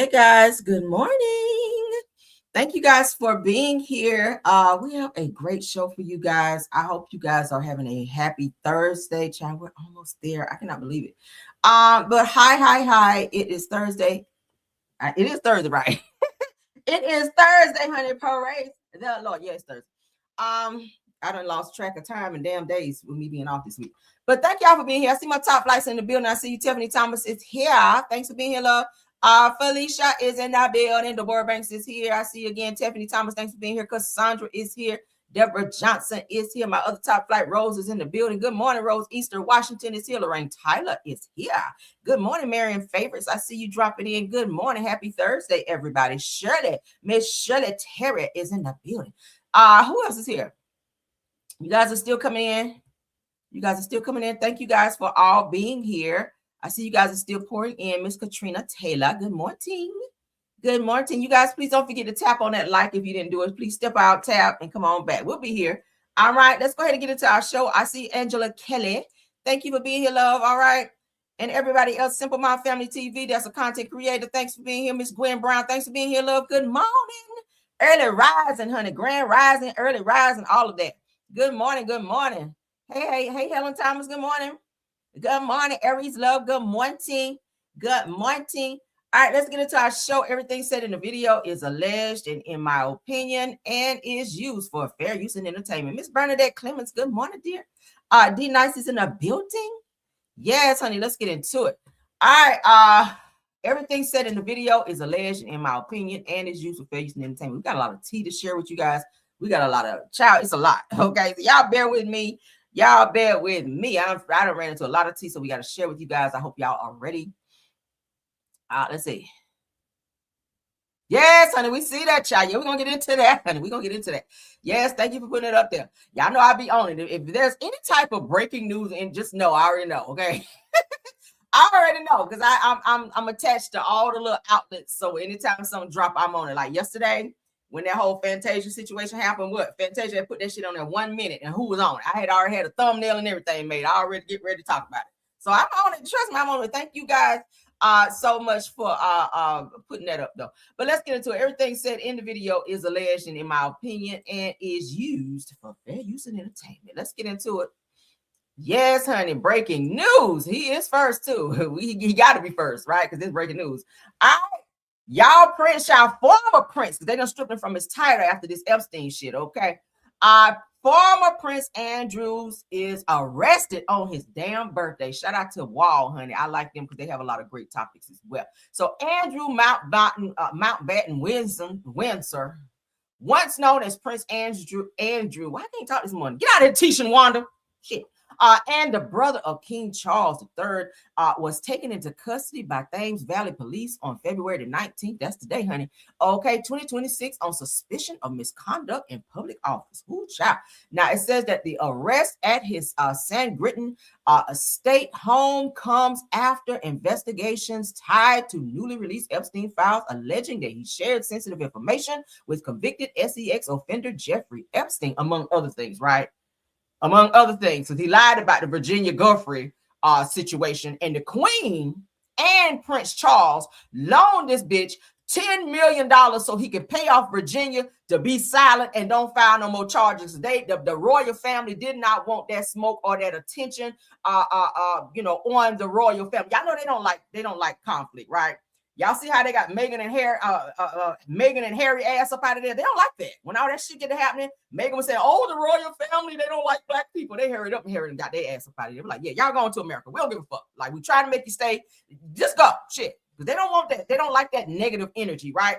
Hey guys, good morning. Thank you guys for being here. We have a great show for you guys. I hope you guys are having a happy Thursday. Child, we're almost there. I cannot believe it. But hi. It is Thursday. It is Thursday, right? It is Thursday, honey. Parade. The Lord, yes, Thursday. I done lost track of time and damn days with me being off this week. But thank y'all for being here. I see my top flights in the building. I see you, Tiffany Thomas is here. Thanks for being here, love. Felicia is in that building. Deborah Banks is here. I see you again, Tiffany Thomas. Thanks for being here. Cassandra is here. Deborah Johnson is here. My other top flight, Rose, is in the building. Good morning, Rose. Easter Washington is here. Lorraine Tyler is here. Good morning, Marion Favorites. I see you dropping in. Good morning. Happy Thursday, everybody. Shirley, Miss Shirley Terry is in the building. Who else is here? You guys are still coming in. Thank you guys for all being here. I see you guys are still pouring in. Miss Katrina Taylor. Good morning. Good morning. You guys, please don't forget to tap on that like if you didn't do it. Please step out, tap, and come on back. We'll be here. All right, let's go ahead and get into our show. I see Angela Kelly. Thank you for being here, love. All right. And everybody else, Simple Mind Family TV, that's a content creator. Thanks for being here. Miss Gwen Brown, thanks for being here, love. Good morning. Early rising, honey. Grand rising, early rising, all of that. Good morning. Good morning. Hey, Helen Thomas. Good morning. Good morning, Aries Love. Good morning. Good morning. All right, let's get into our show. Everything said in the video is alleged and, in my opinion, and is used for fair use and entertainment. Miss Bernadette Clemens, good morning, dear. D Nice is in the building. Yes, honey, let's get into it. All right, everything said in the video is alleged, in my opinion, and is used for fair use and entertainment. We got a lot of tea to share with you guys. We got a lot of it's a lot. Okay, so y'all bear with me. I done ran into a lot of tea, so we got to share with you guys. I hope y'all are ready. Let's see. Yes, honey, we see that, child. Yeah, we're going to get into that, honey. We're going to get into that. Yes, thank you for putting it up there. Y'all know I'll be on it. If there's any type of breaking news, and just know, I already know, okay? I already know, because I'm attached to all the little outlets, so anytime something drop, I'm on it. Like yesterday, when that whole Fantasia situation happened, Fantasia had put that shit on there 1 minute, and who was on it? I had already had a thumbnail and everything made. I already get ready to talk about it. So I'm on it. Trust me, I'm on it. Thank you guys so much for putting that up, though. But let's get into it. Everything said in the video is alleged, and in my opinion, and is used for fair use and entertainment. Let's get into it. Yes, honey, breaking news. He is first, too. He got to be first, right? Because it's breaking news. Y'all former Prince, because they done stripped him from his title after this Epstein shit, okay? Former Prince Andrews is arrested on his damn birthday. Shout out to Wall, honey. I like them because they have a lot of great topics as well. So Andrew Mountbatten Windsor, once known as Prince Andrew. Why can't talk this morning? Get out of here, Tisha and Wanda. Shit. And the brother of King Charles III was taken into custody by Thames Valley Police on February the 19th. That's today, honey. Okay, 2026 on suspicion of misconduct in public office. Ooh, child. Now, it says that the arrest at his San Gritton estate home comes after investigations tied to newly released Epstein files alleging that he shared sensitive information with convicted sex offender Jeffrey Epstein, among other things, right? Among other things, because he lied about the Virginia Giuffre situation, and the Queen and Prince Charles loaned this bitch $10 million so he could pay off Virginia to be silent and don't file no more charges. The royal family did not want that smoke or that attention, on the royal family. Y'all know they don't like conflict, right? Y'all see how they got Meghan and Harry ass up out of there? They don't like that. When all that shit get happening, Meghan was saying, "Oh, the royal family, they don't like black people." They hurried up and Harry and got their ass up out of there. We're like, yeah, y'all going to America. We don't give a fuck. Like, we try to make you stay. Just go. Shit. Because they don't want that. They don't like that negative energy, right?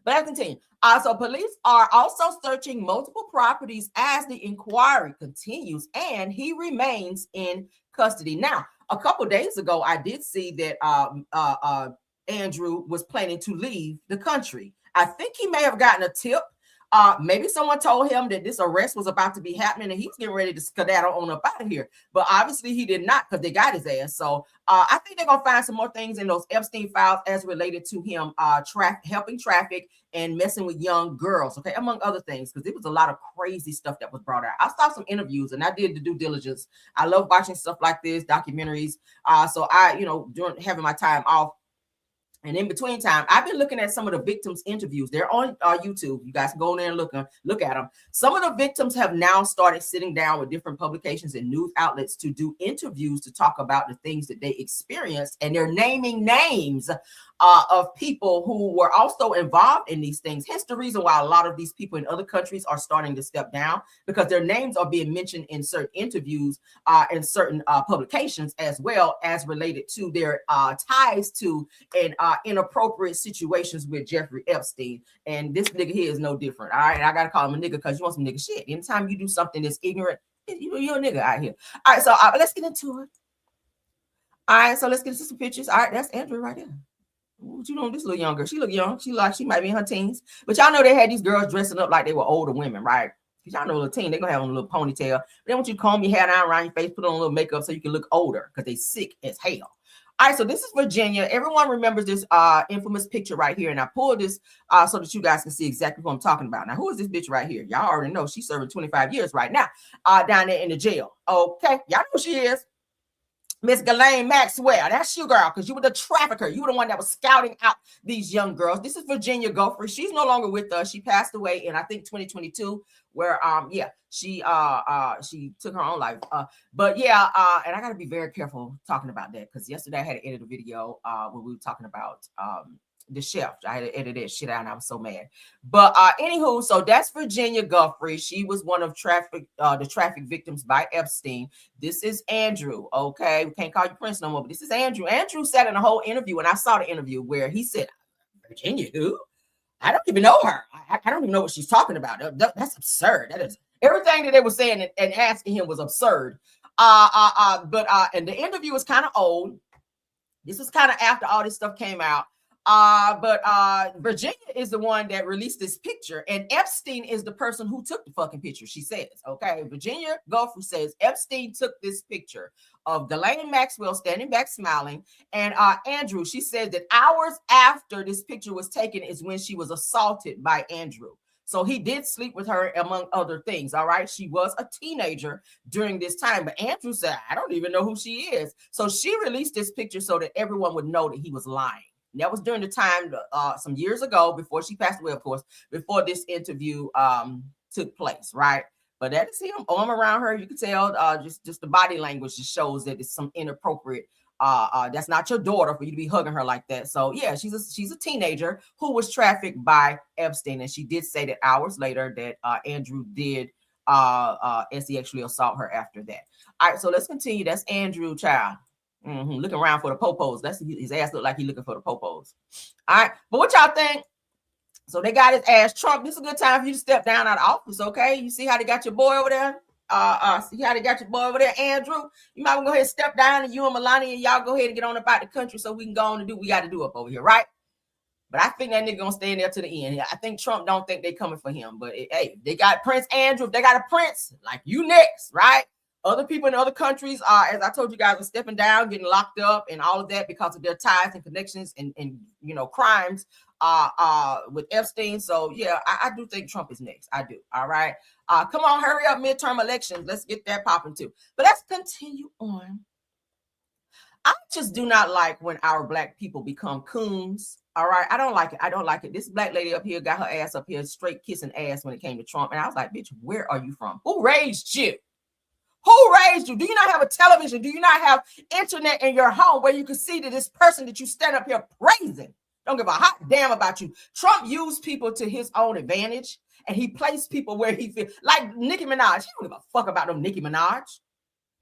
But let's continue. So police are also searching multiple properties as the inquiry continues, and he remains in custody. Now, a couple days ago, I did see that Andrew was planning to leave the country. I think he may have gotten a tip. Maybe someone told him that this arrest was about to be happening and he was getting ready to skedaddle on up out of here. But obviously he did not, because they got his ass. So I think they're going to find some more things in those Epstein files as related to him helping traffic and messing with young girls, okay, among other things, because there was a lot of crazy stuff that was brought out. I saw some interviews and I did the due diligence. I love watching stuff like this, documentaries. So I, during having my time off, And in between time, I've been looking at some of the victims' interviews. They're on YouTube. You guys can go there and look at them. Some of the victims have now started sitting down with different publications and news outlets to do interviews to talk about the things that they experienced. And they're naming names of people who were also involved in these things. Hence the reason why a lot of these people in other countries are starting to step down, because their names are being mentioned in certain interviews and certain publications, as well as related to their ties to and inappropriate situations with Jeffrey Epstein. And this nigga here is no different. All right, I gotta call him a nigga because you want some nigga shit. Anytime you do something that's ignorant, you're a nigga out here. All right, so let's get into it. All right, so let's get into some pictures. All right, that's Andrew right there. What you know, this little young girl, she look young. She might be in her teens, but y'all know they had these girls dressing up like they were older women, right? Because y'all know the teen, they're gonna have on a little ponytail. They want you to comb your hair down around your face, put on a little makeup so you can look older because they sick as hell. All right, so this is Virginia. Everyone remembers this infamous picture right here, and I pulled this so that you guys can see exactly what I'm talking about. Now, who is this bitch right here? Y'all already know she's serving 25 years right now down there in the jail. Okay, y'all know who she is. Miss Ghislaine Maxwell, that's you, girl, because you were the trafficker. You were the one that was scouting out these young girls. This is Virginia Guthrie. She's no longer with us. She passed away in, I think, 2022, where she took her own life. But yeah, and I gotta be very careful talking about that, because yesterday I had to edit a video when we were talking about the chef. I had to edit that shit out and I was so mad. But anywho, so that's Virginia Guthrie. She was one of the traffic victims by Epstein. This is Andrew. Okay, we can't call you Prince no more, but this is Andrew. Andrew sat in a whole interview, and I saw the interview where he said, Virginia who? I don't even know her. I don't even know what she's talking about. That's absurd. That is everything that they were saying and asking him was absurd. And the interview was kind of old. This was kind of after all this stuff came out. But Virginia is the one that released this picture, and Epstein is the person who took the fucking picture, she says. Okay, Virginia Guthrie says Epstein took this picture of Ghislaine Maxwell standing back smiling, and Andrew, she said that hours after this picture was taken is when she was assaulted by Andrew. So he did sleep with her, among other things. All right. She was a teenager during this time. But Andrew said, I don't even know who she is. So she released this picture so that everyone would know that he was lying. And that was during the time some years ago, before she passed away, of course, before this interview took place. Right. But that is him, arm around her. You can tell just the body language just shows that it's some inappropriate. That's not your daughter for you to be hugging her like that. So yeah, she's a teenager who was trafficked by Epstein, and she did say that hours later that Andrew did sexually assault her after that. All right, so let's continue. That's Andrew, child. Looking around for the popos. That's his ass look like he looking for the popos. All right, but what y'all think? So they got his ass. Trump, this is a good time for you to step down out of office, okay? You see how they got your boy over there? See how they got your boy over there, Andrew? You might want to go ahead and step down, and you and Melania, y'all go ahead and get on about the country so we can go on and do what we got to do up over here, right? But I think that nigga gonna stay in there to the end. I think Trump don't think they coming for him. But hey, they got Prince Andrew. If they got a prince, like you next, right? Other people in other countries, as I told you guys, are stepping down, getting locked up, and all of that because of their ties and connections and crimes with Epstein. So yeah, I do think Trump is next. I do. All right. Come on, hurry up, midterm elections. Let's get that popping too. But let's continue on. I just do not like when our Black people become coons. All right. I don't like it. I don't like it. This Black lady up here got her ass up here straight kissing ass when it came to Trump. And I was like, bitch, where are you from? Who raised you? Who raised you? Do you not have a television? Do you not have internet in your home where you can see that this person that you stand up here praising don't give a hot damn about you? Trump used people to his own advantage, and he placed people where he feels like Nicki Minaj. He don't give a fuck about no Nicki Minaj.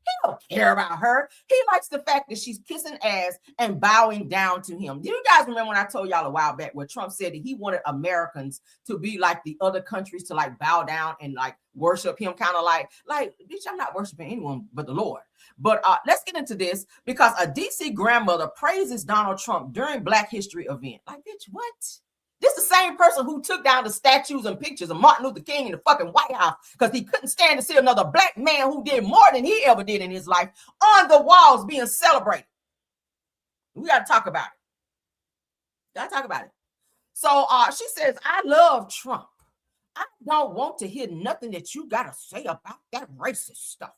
He don't care about her. He likes the fact that she's kissing ass and bowing down to him. Do you guys remember when I told y'all a while back where Trump said that he wanted Americans to be like the other countries, to like bow down and like worship him, kind of like, bitch, I'm not worshiping anyone but the Lord. But let's get into this, because a DC grandmother praises Donald Trump during Black History event. Like, bitch, what? This is the same person who took down the statues and pictures of Martin Luther King in the fucking White House because he couldn't stand to see another Black man who did more than he ever did in his life on the walls being celebrated. We got to talk about it. Got to talk about it. So she says, I love Trump. I don't want to hear nothing that you got to say about that racist stuff.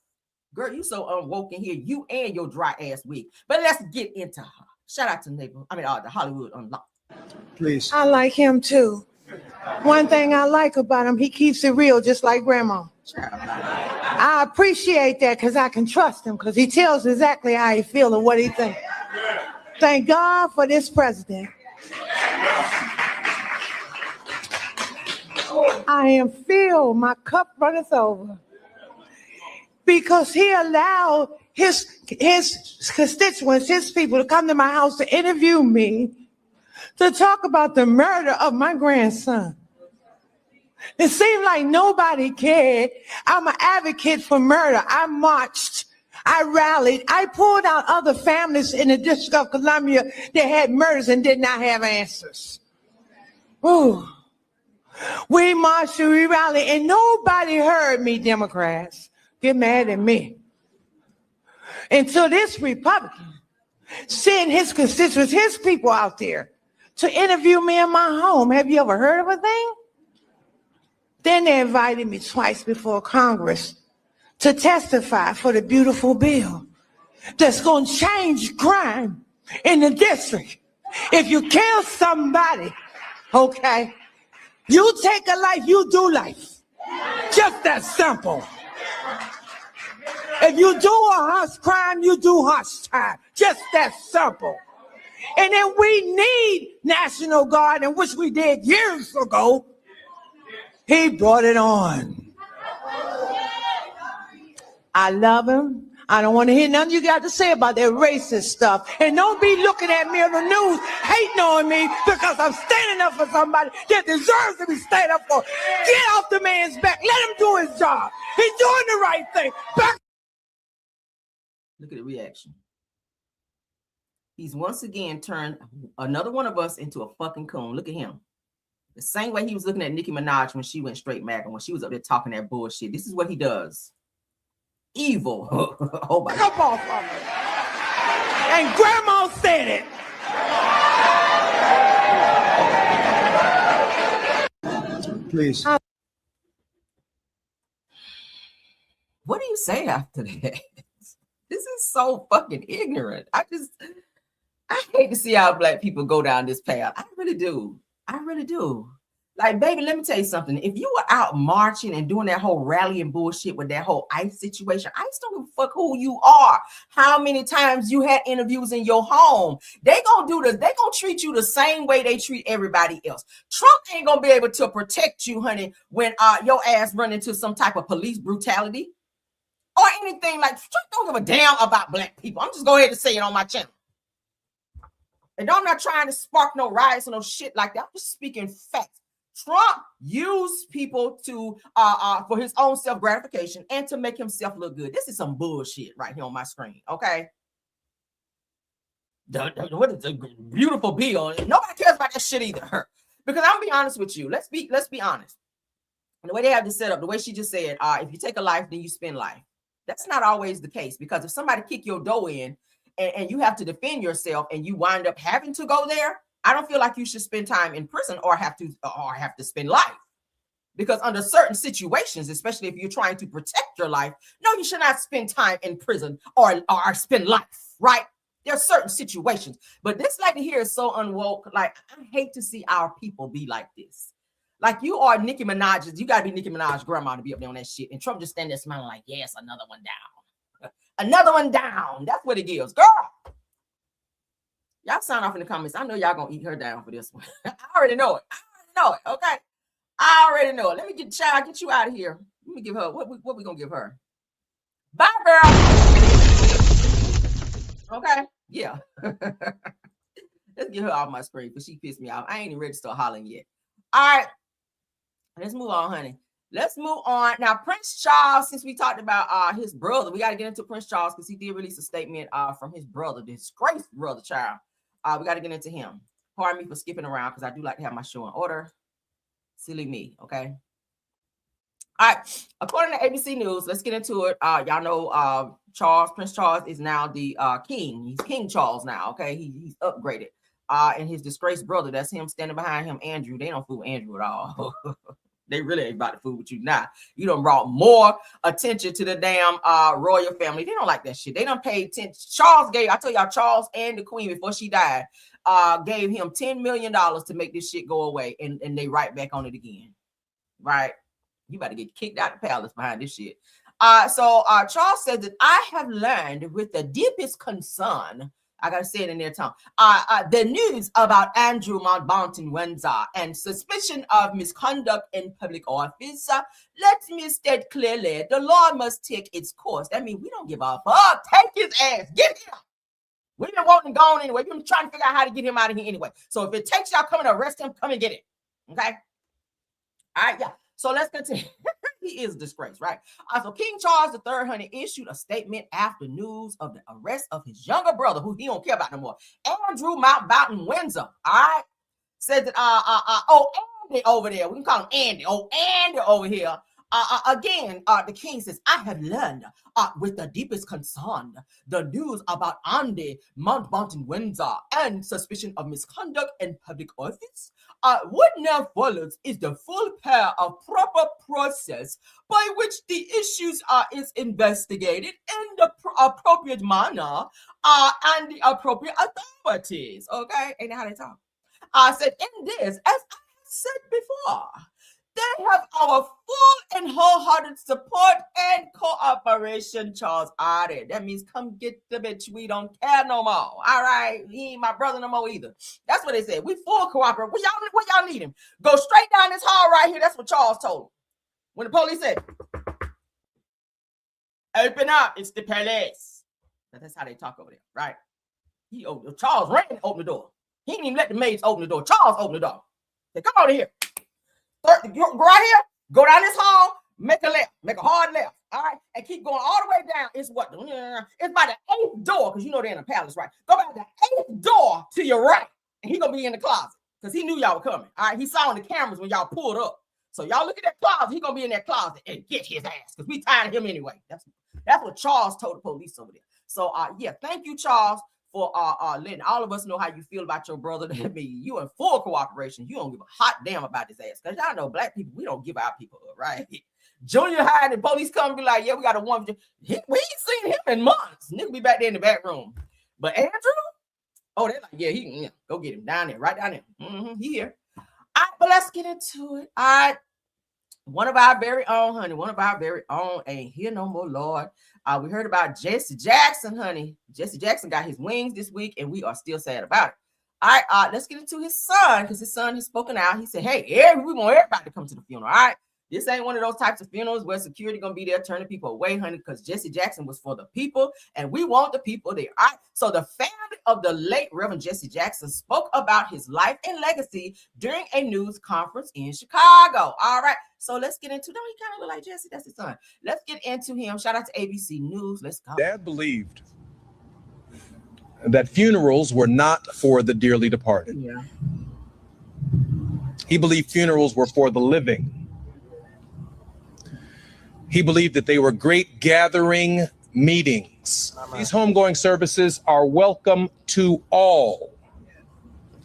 Girl, you so unwoke in here, you and your dry ass wig. But let's get into her. Shout out to the Hollywood Unlocked. Please. I like him too. One thing I like about him, he keeps it real, just like Grandma. I appreciate that because I can trust him because he tells exactly how he feels and what he thinks. Thank God for this president. I am filled, my cup runneth over. Because he allowed his constituents, his people to come to my house to interview me to talk about the murder of my grandson. It seemed like nobody cared. I'm an advocate for murder. I marched. I rallied. I pulled out other families in the District of Columbia that had murders and did not have answers. Ooh. We marched and we rallied, and nobody heard me, Democrats. Get mad at me. Until this Republican sent his constituents, his people out there to interview me in my home. Have you ever heard of a thing? Then they invited me twice before Congress to testify for the beautiful bill that's going to change crime in the district. If you kill somebody, okay, you take a life, you do life. Just that simple. If you do a hush crime, you do hush time. Just that simple. And then we need National Guard, and which we did years ago. He brought it on. I love him. I don't want to hear nothing you got to say about that racist stuff. And don't be looking at me on the news, hating on me because I'm standing up for somebody that deserves to be standing up for. Get off the man's back. Let him do his job. He's doing the right thing. Back. Look at the reaction. He's once again turned another one of us into a fucking coon. Look at him. The same way he was looking at Nicki Minaj when she went straight MAGA, when she was up there talking that bullshit. This is what he does. Evil. Oh my God. Come off of me. And Grandma said it. Please. What do you say after that? This is so fucking ignorant. I hate to see how Black people go down this path. I really do. I really do. Like, baby, let me tell you something. If you were out marching and doing that whole rallying bullshit with that whole ICE situation, ICE don't give a fuck who you are. How many times you had interviews in your home. They gonna do this. They gonna treat you the same way they treat everybody else. Trump ain't gonna be able to protect you, honey, when your ass run into some type of police brutality or anything. Like, Trump don't give a damn about Black people. I'm just going ahead and say it on my channel. And I'm not trying to spark no riots or no shit like that. I'm just speaking facts. Trump used people to for his own self-gratification and to make himself look good. This is some bullshit right here on my screen, okay? What is a beautiful bill? Nobody cares about that shit either. Because I'm gonna be honest with you. Let's be honest. And the way they have this set up, the way she just said, if you take a life, then you spend life. That's not always the case, because if somebody kick your door in and you have to defend yourself and you wind up having to go there, I don't feel like you should spend time in prison or have to spend life. Because under certain situations, especially if you're trying to protect your life, no, you should not spend time in prison or spend life, right? There are certain situations. But this lady here is so unwoke. Like, I hate to see our people be like this. Like, you are Nicki Minaj. You got to be Nicki Minaj's grandma to be up there on that shit. And Trump just stand there smiling like, yes, another one down. Another one down. That's what it gives. Girl. Y'all sign off in the comments. I know y'all gonna eat her down for this one. I already know it. Okay. I already know it. Let me get you out of here. Let me give her what we gonna give her. Bye, girl. Okay. Yeah. Let's get her off my screen because she pissed me off. I ain't even ready to start hollering yet. All right. Let's move on, honey. Let's move on. Now, Prince Charles, since we talked about his brother, we got to get into Prince Charles because he did release a statement from his brother, the disgraced brother, child. We got to get into him. Pardon me for skipping around because I do like to have my show in order. Silly me, okay? All right. According to ABC News, let's get into it. Y'all know Prince Charles is now the king. He's King Charles now, okay? He's upgraded. And his disgraced brother, that's him standing behind him, Andrew. They don't fool Andrew at all. They really ain't about to fool with you now. You done brought more attention to the damn royal family. They don't like that shit. They done paid attention. Charles gave, I told y'all, Charles and the queen before she died, gave him $10 million to make this shit go away. And they right back on it again. Right? You about to get kicked out the palace behind this shit. So Charles said that I have learned with the deepest concern, I gotta say it in their tongue, the news about Andrew Mountbatten Windsor and suspicion of misconduct in public office. Let me state clearly, the law must take its course. That means we don't give a fuck. Take his ass. Get him. We've been wanting him gone anyway. We've been trying to figure out how to get him out of here anyway. So if it takes y'all coming to arrest him, come and get it. Okay? All right, yeah. So let's continue. He is a disgrace, right? So King Charles III, honey, issued a statement after news of the arrest of his younger brother, who he don't care about no more, Andrew Mountbatten Windsor. All right, said that Andy over there, we can call him Andy. Andy over here. Again, the king says, I have learned with the deepest concern the news about Andy Mountbatten Windsor and suspicion of misconduct in public office. What now follows is the full pair of proper process by which the issues is investigated in the appropriate manner and the appropriate authorities. Okay, ain't that how they talk? I said, in this, as I said before, they have our full and wholehearted support and cooperation, Charles added. That means come get the bitch. We don't care no more. All right. He ain't my brother no more either. That's what they said. We full cooperate. What y'all need him? Go straight down this hall right here. That's what Charles told him. When the police said, open up, it's the police. That's how they talk over there, right? Charles ran and opened the door. He didn't even let the maids open the door. Charles opened the door. Say, come over here. Go right here, go down this hall, make a left, make a hard left, all right, and keep going all the way down. It's what? It's by the 8th door, because you know they're in the palace, right? Go by the 8th door to your right, and he gonna be in the closet, because he knew y'all were coming, all right? He saw on the cameras when y'all pulled up. So y'all look at that closet, he gonna be in that closet and get his ass, because we tired of him anyway. That's what Charles told the police over there. So, yeah, thank you, Charles, for letting all of us know how you feel about your brother. That means you in full cooperation. You don't give a hot damn about his ass. Because y'all know black people, we don't give our people up, right? Junior high and the police come and be like, yeah, we got a one. We ain't seen him in months. Nigga be back there in the back room. But Andrew, oh, they're like, yeah, go get him down there, right down there. He here. All right, but let's get into it. All right. One of our very own, honey. One of our very own ain't here no more, Lord. We heard about Jesse Jackson, honey. Jesse Jackson got his wings this week, and we are still sad about it. All right, let's get into his son, because his son has spoken out. He said, hey, we want everybody to come to the funeral, all right? This ain't one of those types of funerals where security going to be there turning people away, honey, because Jesse Jackson was for the people, and we want the people there, all right? So the family of the late Reverend Jesse Jackson spoke about his life and legacy during a news conference in Chicago, all right? So let's get into, don't he kind of look like Jesse? That's his son. Let's get into him. Shout out to ABC News. Let's go. Dad believed that funerals were not for the dearly departed. Yeah. He believed funerals were for the living. He believed that they were great gathering meetings. These homegoing services are welcome to all.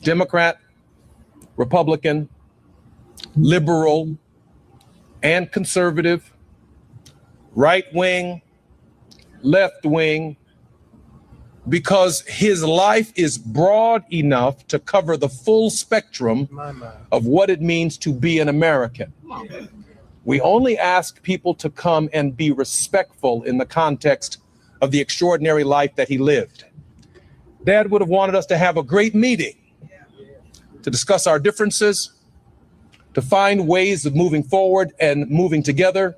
Democrat, Republican, liberal, and conservative, right wing, left wing, because his life is broad enough to cover the full spectrum of what it means to be an American. We only ask people to come and be respectful in the context of the extraordinary life that he lived. Dad would have wanted us to have a great meeting to discuss our differences, to find ways of moving forward and moving together.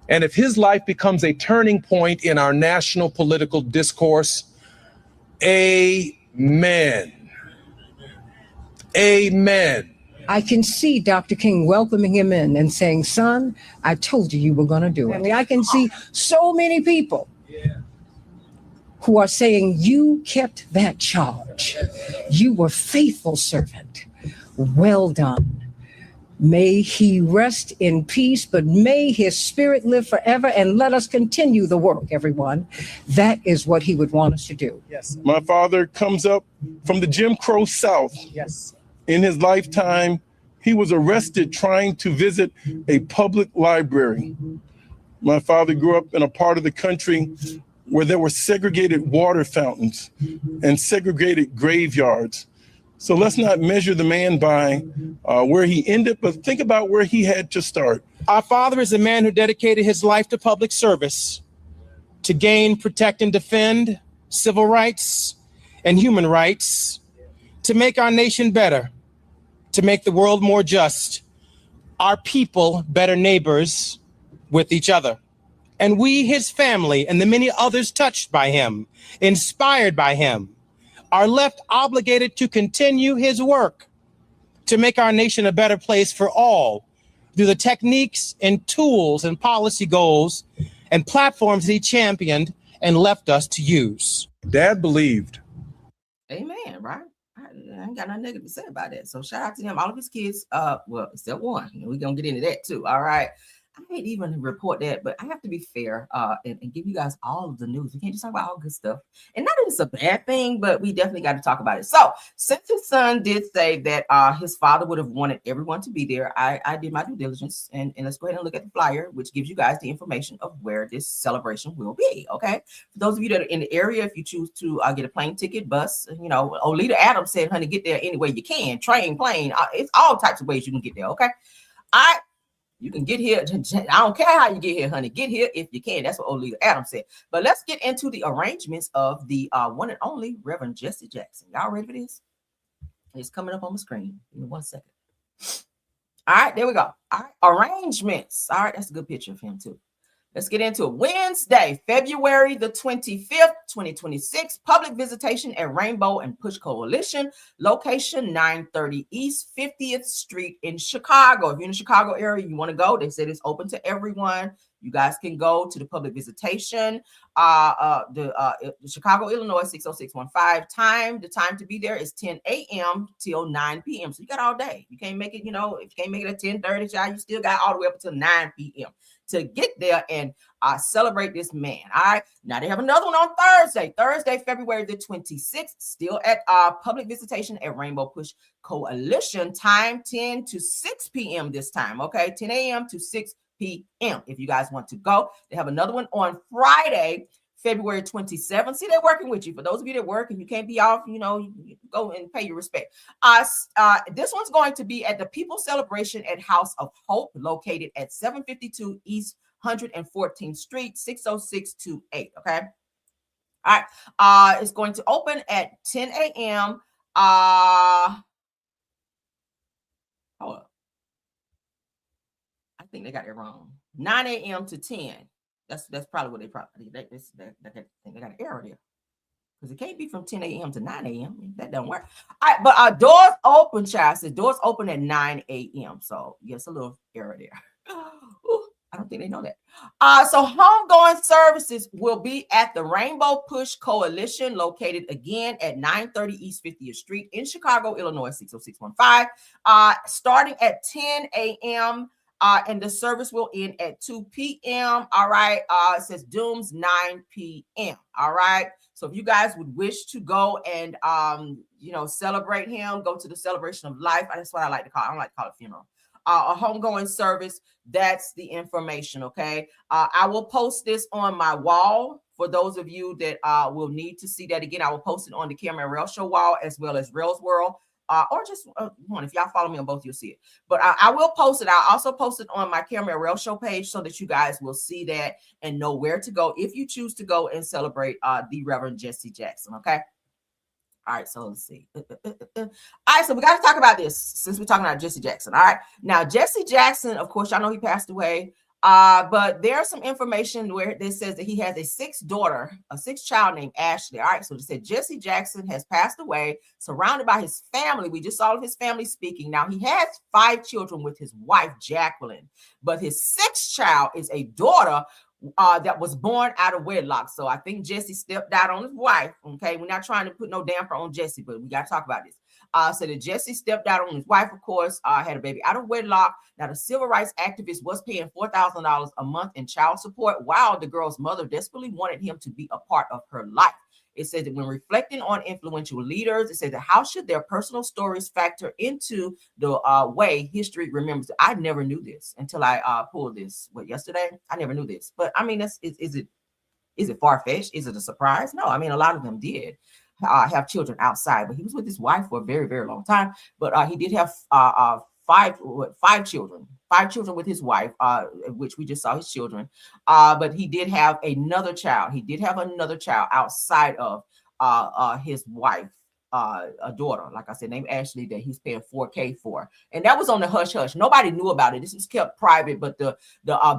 And if his life becomes a turning point in our national political discourse, amen. Amen. I can see Dr. King welcoming him in and saying, son, I told you you were going to do it. I mean, I can see so many people who are saying you kept that charge. You were faithful servant. Well done. May he rest in peace, but may his spirit live forever, and let us continue the work, everyone. That is what he would want us to do. Yes. My father comes up from the Jim Crow South. Yes. In his lifetime, He was arrested trying to visit a public library. My father grew up in a part of the country where there were segregated water fountains and segregated graveyards. So let's not measure the man by where he ended, but think about where he had to start. Our father is a man who dedicated his life to public service, to gain, protect, and defend civil rights and human rights, to make our nation better, to make the world more just, our people better neighbors with each other. And we, his family, and the many others touched by him, inspired by him, are left obligated to continue his work to make our nation a better place for all through the techniques and tools and policy goals and platforms that he championed and left us to use. Dad believed. Amen, right? I ain't got nothing negative to say about that. So shout out to him, all of his kids. Well, except one. We're gonna get into that too. All right. I hate even report that, but I have to be fair and give you guys all of the news. We can't just talk about all good stuff. And not that it's a bad thing, but we definitely got to talk about it. So since his son did say that his father would have wanted everyone to be there, I did my due diligence. And let's go ahead and look at the flyer, which gives you guys the information of where this celebration will be. Okay. For those of you that are in the area, if you choose to get a plane ticket, bus, you know, Olita Adams said, honey, get there any way you can. Train, plane. It's all types of ways you can get there. Okay. You can get here. I don't care how you get here, honey. Get here if you can. That's what Olita Adams said. But let's get into the arrangements of the one and only Reverend Jesse Jackson. Y'all ready for this? It's coming up on the screen. Give me 1 second. All right, there we go. All right, arrangements. All right, that's a good picture of him too. Let's get into it. Wednesday, February the 25th, 2026. Public visitation at Rainbow and Push Coalition. Location 930 East 50th Street in Chicago. If you're in the Chicago area, you want to go. They said it's open to everyone. You guys can go to the public visitation. The Chicago, Illinois, 60615. The time to be there is 10 a.m. till 9 p.m. So you got all day. You can't make it, you know, if you can't make it at 10:30, child, you still got all the way up until 9 p.m. to get there and celebrate this man. All right. Now they have another one on Thursday, February the 26th, still at public visitation at Rainbow Push Coalition. Time 10 to 6 p.m. this time. Okay. 10 a.m. to 6 p.m. if you guys want to go. They have another one on Friday, February 27th. See, they're working with you. For those of you that work and you can't be off, you know, you go and pay your respect. This one's going to be at the People's Celebration at House of Hope, located at 752 East 114th Street, 60628. Okay. All right. It's going to open at 10 a.m. Hold up. I think they got it wrong. 9 a.m. to 10. That's probably what they got an error there. Because it can't be from 10 a.m. to 9 a.m. That doesn't work. All right, but doors open, child. Says doors open at 9 a.m. So yes, a little error there. Ooh, I don't think they know that. So homegoing services will be at the Rainbow Push Coalition, located again at 930 East 50th Street in Chicago, Illinois, 60615. Starting at 10 a.m. And the service will end at 2 p.m. All right. It says dooms 9 p.m. All right. So if you guys would wish to go and, celebrate him, go to the celebration of life. That's what I like to call it. I don't like to call it funeral. A homegoing service. That's the information. Okay. I will post this on my wall for those of you that will need to see that again. I will post it on the Camera and Rail Show wall as well as Rail's World. Or just one. If y'all follow me on both, you'll see it. But I will post it. I'll also post it on my Camera and Rail Show page so that you guys will see that and know where to go if you choose to go and celebrate the Reverend Jesse Jackson. Okay. All right. So let's see. All right. So we got to talk about this since we're talking about Jesse Jackson. All right. Now, Jesse Jackson, of course, y'all know he passed away. But there's some information where it says that he has a sixth child named Ashley. All right, so it said Jesse Jackson has passed away, surrounded by his family. We just saw all of his family speaking. Now he has 5 children with his wife, Jacqueline, but his 6th child is a daughter that was born out of wedlock. So I think Jesse stepped out on his wife. Okay, we're not trying to put no damper on Jesse, but we got to talk about this. So that Jesse stepped out on his wife, of course, had a baby out of wedlock. Now, the civil rights activist was paying $4,000 a month in child support while the girl's mother desperately wanted him to be a part of her life. It says that when reflecting on influential leaders, it says that how should their personal stories factor into the way history remembers it? I never knew this until I pulled this yesterday. I never knew this, but I mean, is it far-fetched? Is it a surprise? No, I mean, a lot of them did have children outside, but he was with his wife for a very, very long time. But he did have five children with his wife, which we just saw his children. But he did have another child. He did have another child outside of his wife, a daughter, like I said, named Ashley, that he's paying $4,000 for, and that was on the hush hush. Nobody knew about it. This was kept private, but the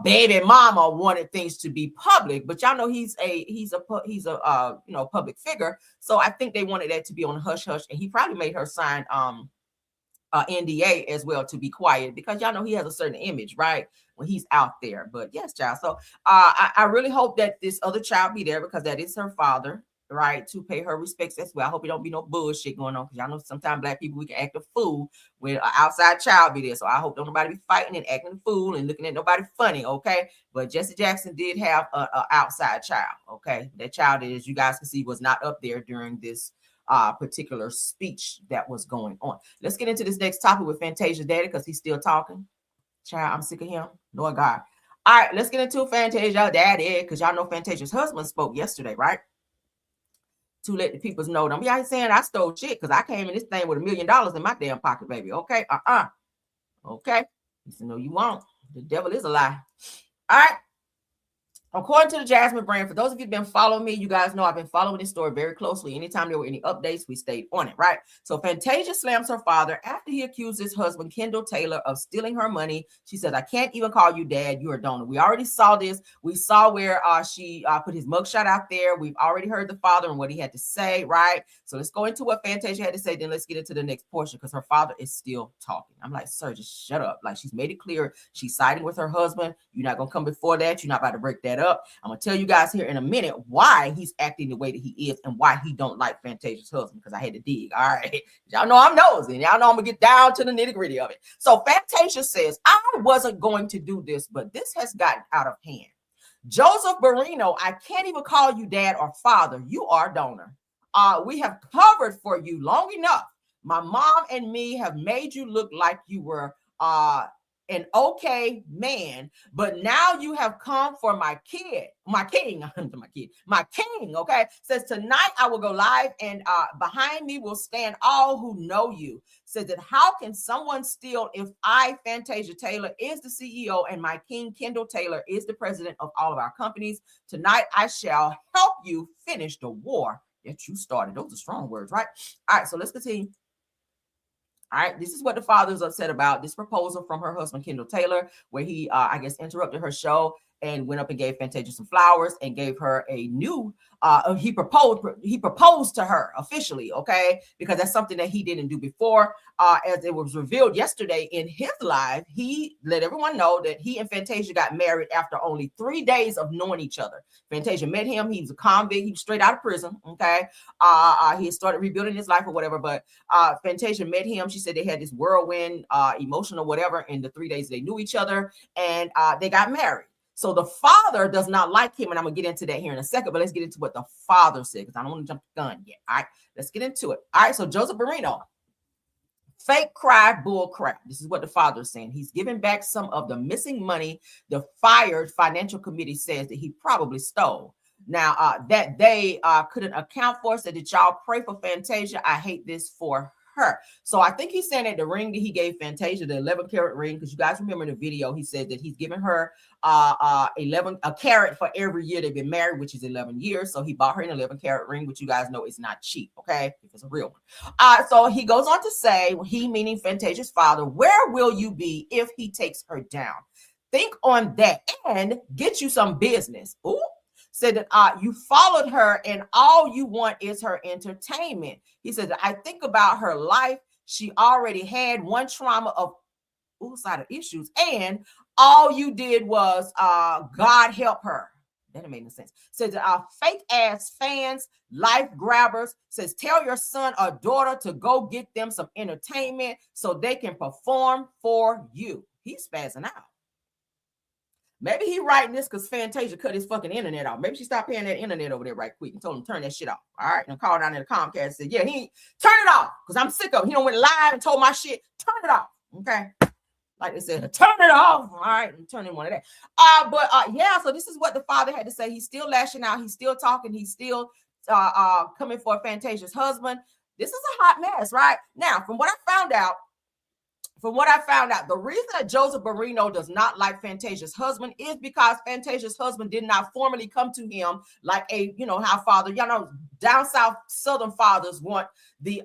baby mama wanted things to be public. But y'all know he's a public figure, so I think they wanted that to be on the hush hush, and he probably made her sign NDA as well to be quiet, because y'all know he has a certain image, right, when he's out there. But yes, child. So I really hope that this other child be there, because that is her father, right, to pay her respects as well. I hope it don't be no bullshit going on, because y'all know sometimes Black people, we can act a fool when an outside child be there. So I hope don't nobody be fighting and acting a fool and looking at nobody funny, okay? But Jesse Jackson did have an outside child, okay? That child, as you guys can see, was not up there during this particular speech that was going on. Let's get into this next topic with Fantasia's daddy, because he's still talking. Child, I'm sick of him. Lord God. All right, let's get into Fantasia daddy, because y'all know Fantasia's husband spoke yesterday, right? To let the people know. Don't be out saying I stole shit, because I came in this thing with $1 million in my damn pocket, baby. Okay? Okay? He said, no, you won't. The devil is a lie. All right. According to the Jasmine brand, for those of you who've been following me, you guys know I've been following this story very closely. Anytime there were any updates, we stayed on it, right? So Fantasia slams her father after he accused his husband, Kendall Taylor, of stealing her money. She says, I can't even call you dad. You're a donor. We already saw this. We saw where she put his mugshot out there. We've already heard the father and what he had to say, right? So let's go into what Fantasia had to say. Then let's get into the next portion, because her father is still talking. I'm like, sir, just shut up. Like, she's made it clear she's siding with her husband. You're not going to come before that. You're not about to break that up. I'm gonna tell you guys here in a minute why he's acting the way that he is and why he don't like Fantasia's husband, because I had to dig. All right, y'all know I'm nosy, and y'all know I'm gonna get down to the nitty-gritty of it. So Fantasia says, I wasn't going to do this, but this has gotten out of hand. Joseph Barrino, I can't even call you dad or father. You are donor. We have covered for you long enough. My mom and me have made you look like you were an okay man, but now you have come for my king, okay? Says tonight I will go live, and behind me will stand all who know you. Says that how can someone steal if I, Fantasia Taylor, is the CEO and my king, Kendall Taylor, is the president of all of our companies? Tonight I shall help you finish the war that you started. Those are strong words, right? All right, so let's continue. All right, this is what the father is upset about, this proposal from her husband, Kendall Taylor, where he, I guess, interrupted her show and went up and gave Fantasia some flowers and gave her a new, he proposed to her officially, okay? Because that's something that he didn't do before. As it was revealed yesterday in his live, he let everyone know that he and Fantasia got married after only 3 days of knowing each other. Fantasia met him. He was a convict. He was straight out of prison, okay? He had started rebuilding his life or whatever, but Fantasia met him. She said they had this whirlwind, emotional whatever, in the 3 days they knew each other, and they got married. So the father does not like him, and I'm going to get into that here in a second, but let's get into what the father said, because I don't want to jump the gun yet. All right, let's get into it. All right, so Joseph Barrino, fake cry, bull crap. This is what the father is saying. He's giving back some of the missing money the fired financial committee says that he probably stole. Now, that they couldn't account for, said that y'all pray for Fantasia. I hate this for her. So I think he's saying that the ring that he gave Fantasia, the 11-carat ring, because you guys remember in the video, he said that he's giving her a carat for every year they've been married, which is 11 years. So he bought her an 11-carat ring, which you guys know is not cheap, okay? If it's a real one. So he goes on to say, he meaning Fantasia's father, where will you be if he takes her down? Think on that and get you some business. Ooh. Said that you followed her and all you want is her entertainment. He said, I think about her life. She already had one trauma of suicidal issues, and all you did was God help her. That didn't make no sense. Says fake ass fans, life grabbers. Says tell your son or daughter to go get them some entertainment so they can perform for you. He's spazzing out. Maybe he writing this because Fantasia cut his fucking internet off. Maybe she stopped paying that internet over there right quick and told him to turn that shit off. All right. And called down to the Comcast and said, yeah, he turn it off because I'm sick of it. He don't went live and told my shit. Turn it off. Okay. Like they said, turn it off. All right. And turn in one of that. Yeah, so this is what the father had to say. He's still lashing out. He's still talking. He's still coming for Fantasia's husband. This is a hot mess, right? Now, from what I found out, the reason that Joseph Barrino does not like Fantasia's husband is because Fantasia's husband did not formally come to him like how father, down south southern fathers want the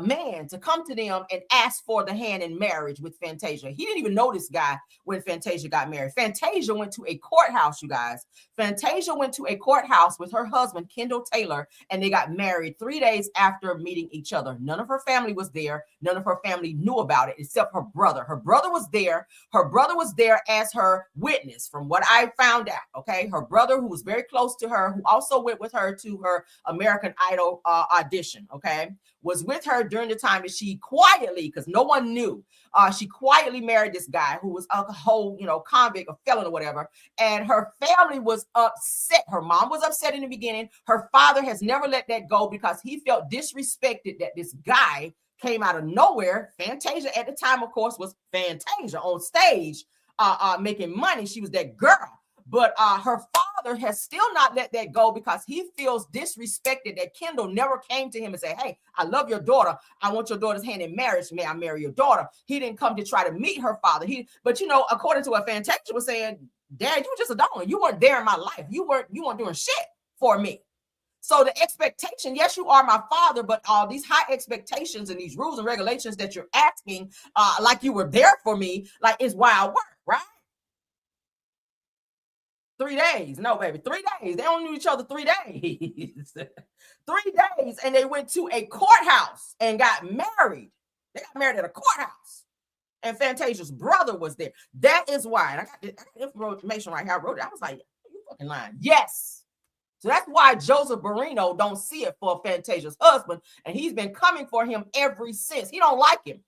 man to come to them and ask for the hand in marriage with Fantasia. He didn't even know this guy when Fantasia got married. Fantasia went to a courthouse, you guys. Fantasia went to a courthouse with her husband, Kendall Taylor, and they got married 3 days after meeting each other. None of her family was there. None of her family knew about it except her brother. Her brother was there. Her brother was there as her witness from what I found out, okay? Her brother, who was very close to her, who also went with her to her American Idol audition, okay, was with her during the time that she quietly, because no one knew, she quietly married this guy who was a whole, convict or felon or whatever. And her family was upset. Her mom was upset in the beginning. Her father has never let that go because he felt disrespected that this guy came out of nowhere. Fantasia at the time, of course, was Fantasia on stage making money. She was that girl. But her father has still not let that go because he feels disrespected that Kendall never came to him and said, hey, I love your daughter. I want your daughter's hand in marriage. May I marry your daughter? He didn't come to try to meet her father. But according to what Fantasia was saying, Dad, you were just a donor. You weren't there in my life. You weren't doing shit for me. So the expectation, yes, you are my father, but all these high expectations and these rules and regulations that you're asking, like you were there for me, like is wild work, right? 3 days. No, baby. 3 days. They only knew each other 3 days. 3 days. And they went to a courthouse and got married. They got married at a courthouse. And Fantasia's brother was there. That is why. And I got information right here. I wrote it. I was like, you fucking lying. Yes. So that's why Joseph Barrino don't see it for Fantasia's husband. And he's been coming for him ever since. He don't like him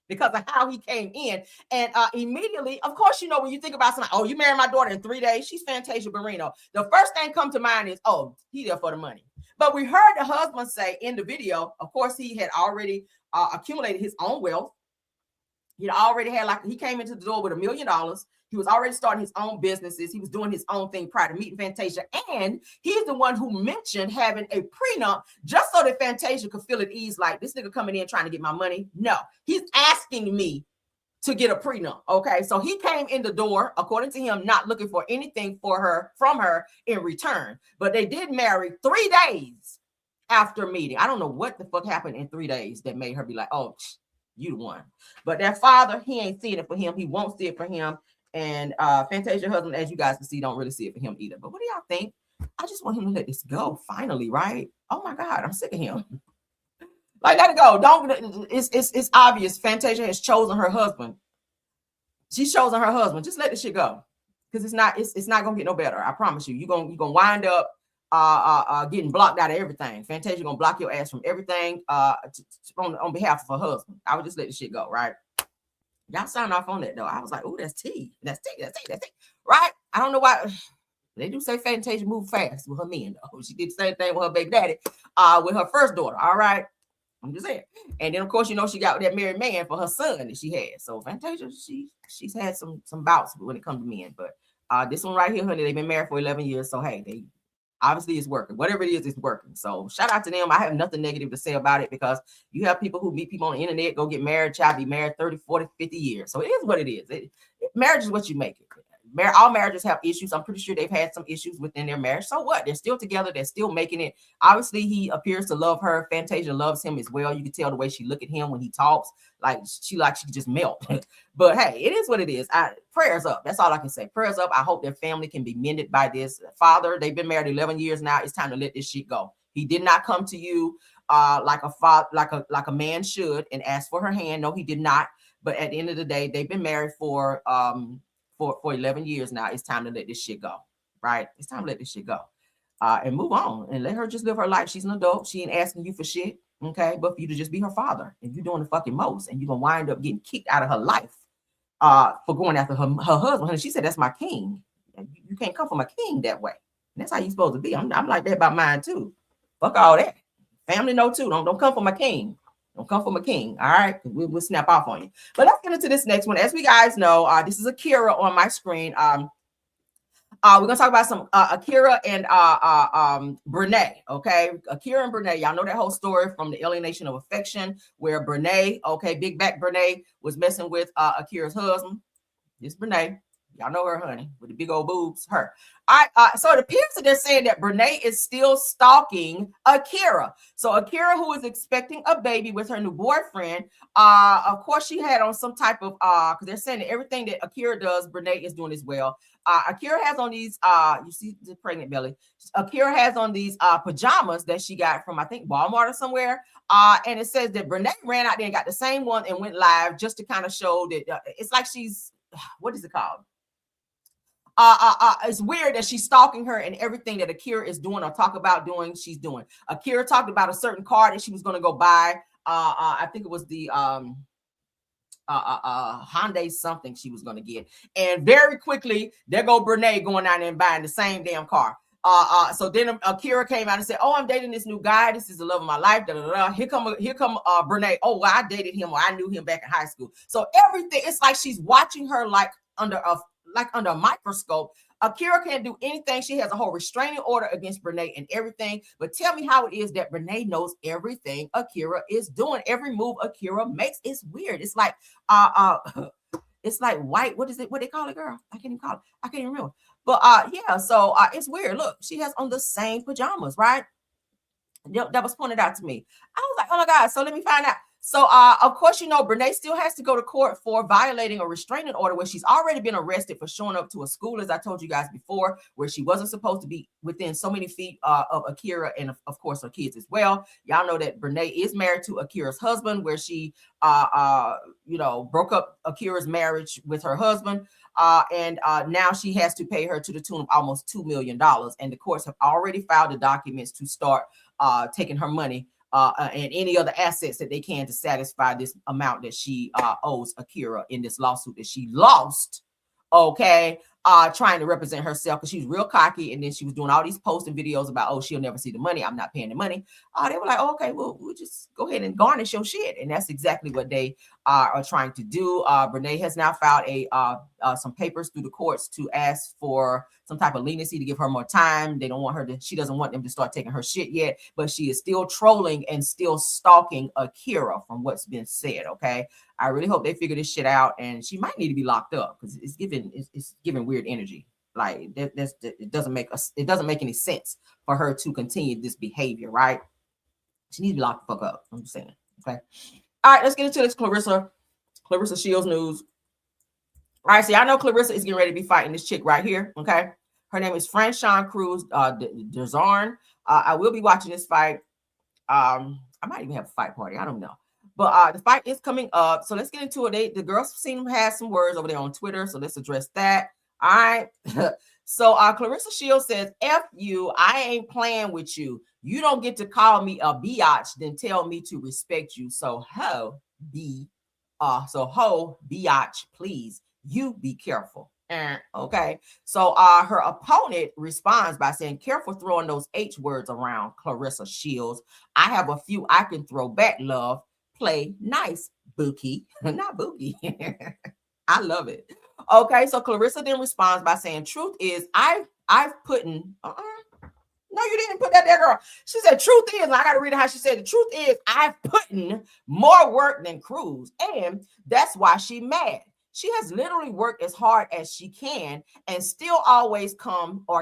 because of how he came in. And immediately, of course, when you think about something, oh, you married my daughter in 3 days, she's Fantasia Barrino. The first thing come to mind is, oh, he there for the money. But we heard the husband say in the video, of course, he had already accumulated his own wealth. He already had, he came into the door with $1 million. He was already starting his own businesses. He was doing his own thing prior to meeting Fantasia. And he's the one who mentioned having a prenup just so that Fantasia could feel at ease, like this nigga coming in trying to get my money. No, he's asking me to get a prenup. Okay. So he came in the door, according to him, not looking for anything from her in return. But they did marry 3 days after meeting. I don't know what the fuck happened in 3 days that made her be like, oh, you the one. But that father, he ain't seeing it for him. He won't see it for him. And Fantasia's husband, as you guys can see, don't really see it for him either. But what do y'all think? I just want him to let this go finally, right? Oh my God, I'm sick of him. Like, let it go. It's obvious Fantasia has chosen her husband. She's chosen her husband. Just let this shit go. Because it's not gonna get no better. I promise you. You're gonna wind up getting blocked out of everything. Fantasia gonna block your ass from everything on behalf of her husband. I would just let this shit go, right? Y'all signed off on that though. I was like, oh, that's tea. That's tea. Right? I don't know why. They do say Fantasia moved fast with her men though. She did the same thing with her baby daddy, with her first daughter. All right. I'm just saying. And then of course, she got that married man for her son that she had. So Fantasia, she's had some bouts when it comes to men. But this one right here, honey, they've been married for 11 years. So hey, they obviously it's working. Whatever it is, it's working. So shout out to them. I have nothing negative to say about it because you have people who meet people on the internet, go get married, child, be married 30, 40, 50 years. So it is what it is. Marriage is what you make it. All marriages have issues. I'm pretty sure they've had some issues within their marriage. So what? They're still together. They're still making it. Obviously, he appears to love her. Fantasia loves him as well. You can tell the way she look at him when he talks. Like she just melt. But hey, it is what it is. Prayers up. That's all I can say. Prayers up. I hope their family can be mended by this. Father, they've been married 11 years now. It's time to let this shit go. He did not come to you like a man should and ask for her hand. No, he did not. But at the end of the day, they've been married for 11 years now. It's time to let this shit go, right? It's time to let this shit go and move on and let her just live her life. She's an adult. She ain't asking you for shit, okay? But for you to just be her father, and you're doing the fucking most, and you're going to wind up getting kicked out of her life for going after her husband. And she said, that's my king. You can't come from a king that way. And that's how you're supposed to be. I'm like that about mine too. Fuck all that. Family no too. Don't come from a king. Don't come from a king. All right. We'll snap off on you. But let's get into this next one. As we guys know, this is Akira on my screen. We're gonna talk about some Akira and Bnee. Okay, Akira and Bnee. Y'all know that whole story from the Alienation of Affection, where Bnee, okay, big back Bnee, was messing with Akira's husband. This Bnee. Y'all know her, honey, with the big old boobs. Her. So it appears that they're saying that Bnee is still stalking Akira. So Akira, who is expecting a baby with her new boyfriend, of course, she had on some type of because they're saying that everything that Akira does, Bnee is doing as well. Akira has on these, you see the pregnant belly. Akira has on these pajamas that she got from, I think, Walmart or somewhere. And it says that Bnee ran out there and got the same one and went live just to kind of show that it's like she's, what is it called? It's weird that she's stalking her and everything that Akira is doing or talk about doing, she's doing. Akira talked about a certain car that she was going to go buy. I think it was the Hyundai something she was going to get. And very quickly, there go Bnee going out there and buying the same damn car. So then Akira came out and said, "Oh, I'm dating this new guy. This is the love of my life." Da, da, da. Here come Bnee. "Oh, well, I dated him, or I knew him back in high school." So everything, it's like she's watching her like under a microscope. Akira can't do anything. She has a whole restraining order against Bnee and everything. But tell me how it is that Bnee knows everything Akira is doing. Every move Akira makes is weird. It's like it's like white. What is it? What they call it, girl? I can't even call it. I can't even remember. But yeah, so it's weird. Look, she has on the same pajamas, right? That was pointed out to me. I was like, oh my God. So let me find out. So, of course, you know, Bnee still has to go to court for violating a restraining order where she's already been arrested for showing up to a school, as I told you guys before, where she wasn't supposed to be within so many feet of Akira and, of course, her kids as well. Y'all know that Bnee is married to Akira's husband, where she, broke up Akira's marriage with her husband. And now she has to pay her to the tune of almost $2 million. And the courts have already filed the documents to start taking her money and any other assets that they can to satisfy this amount that she owes Akira in this lawsuit that she lost. Okay, trying to represent herself because she was real cocky, and then she was doing all these posts and videos about, oh, she'll never see the money. I'm not paying the money. They were like, oh, okay, well, we'll just go ahead and garnish your shit, and that's exactly what they are trying to do. Bnee has now filed some papers through the courts to ask for some type of leniency to give her more time. They don't want her to. She doesn't want them to start taking her shit yet, but she is still trolling and still stalking Akira, from what's been said. Okay. I really hope they figure this shit out, and she might need to be locked up because it's giving weird energy. Like it doesn't make any sense for her to continue this behavior, right? She needs to be locked the fuck up. I'm just saying. Okay. All right, let's get into this Clarissa Shields news. All right, so y'all know Clarissa is getting ready to be fighting this chick right here. Okay. Her name is Franchon Cruz Dezarn. I will be watching this fight. I might even have a fight party. I don't know. But the fight is coming up. So let's get into it. The girls seem to have some words over there on Twitter. So let's address that. All right. So Clarissa Shields says, F you, I ain't playing with you. You don't get to call me a biatch, then tell me to respect you. So biatch, please. You be careful. Okay. So her opponent responds by saying, careful throwing those H words around, Clarissa Shields. I have a few I can throw back, love. Play nice, Bookie. Not Bookie. I love it. Okay, so Clarissa then responds by saying, truth is, I've put in no, you didn't put that there, girl. She said, truth is, and I gotta read it how she said, the truth is, I've put in more work than Cruz, and that's why she mad. She has literally worked as hard as she can and still always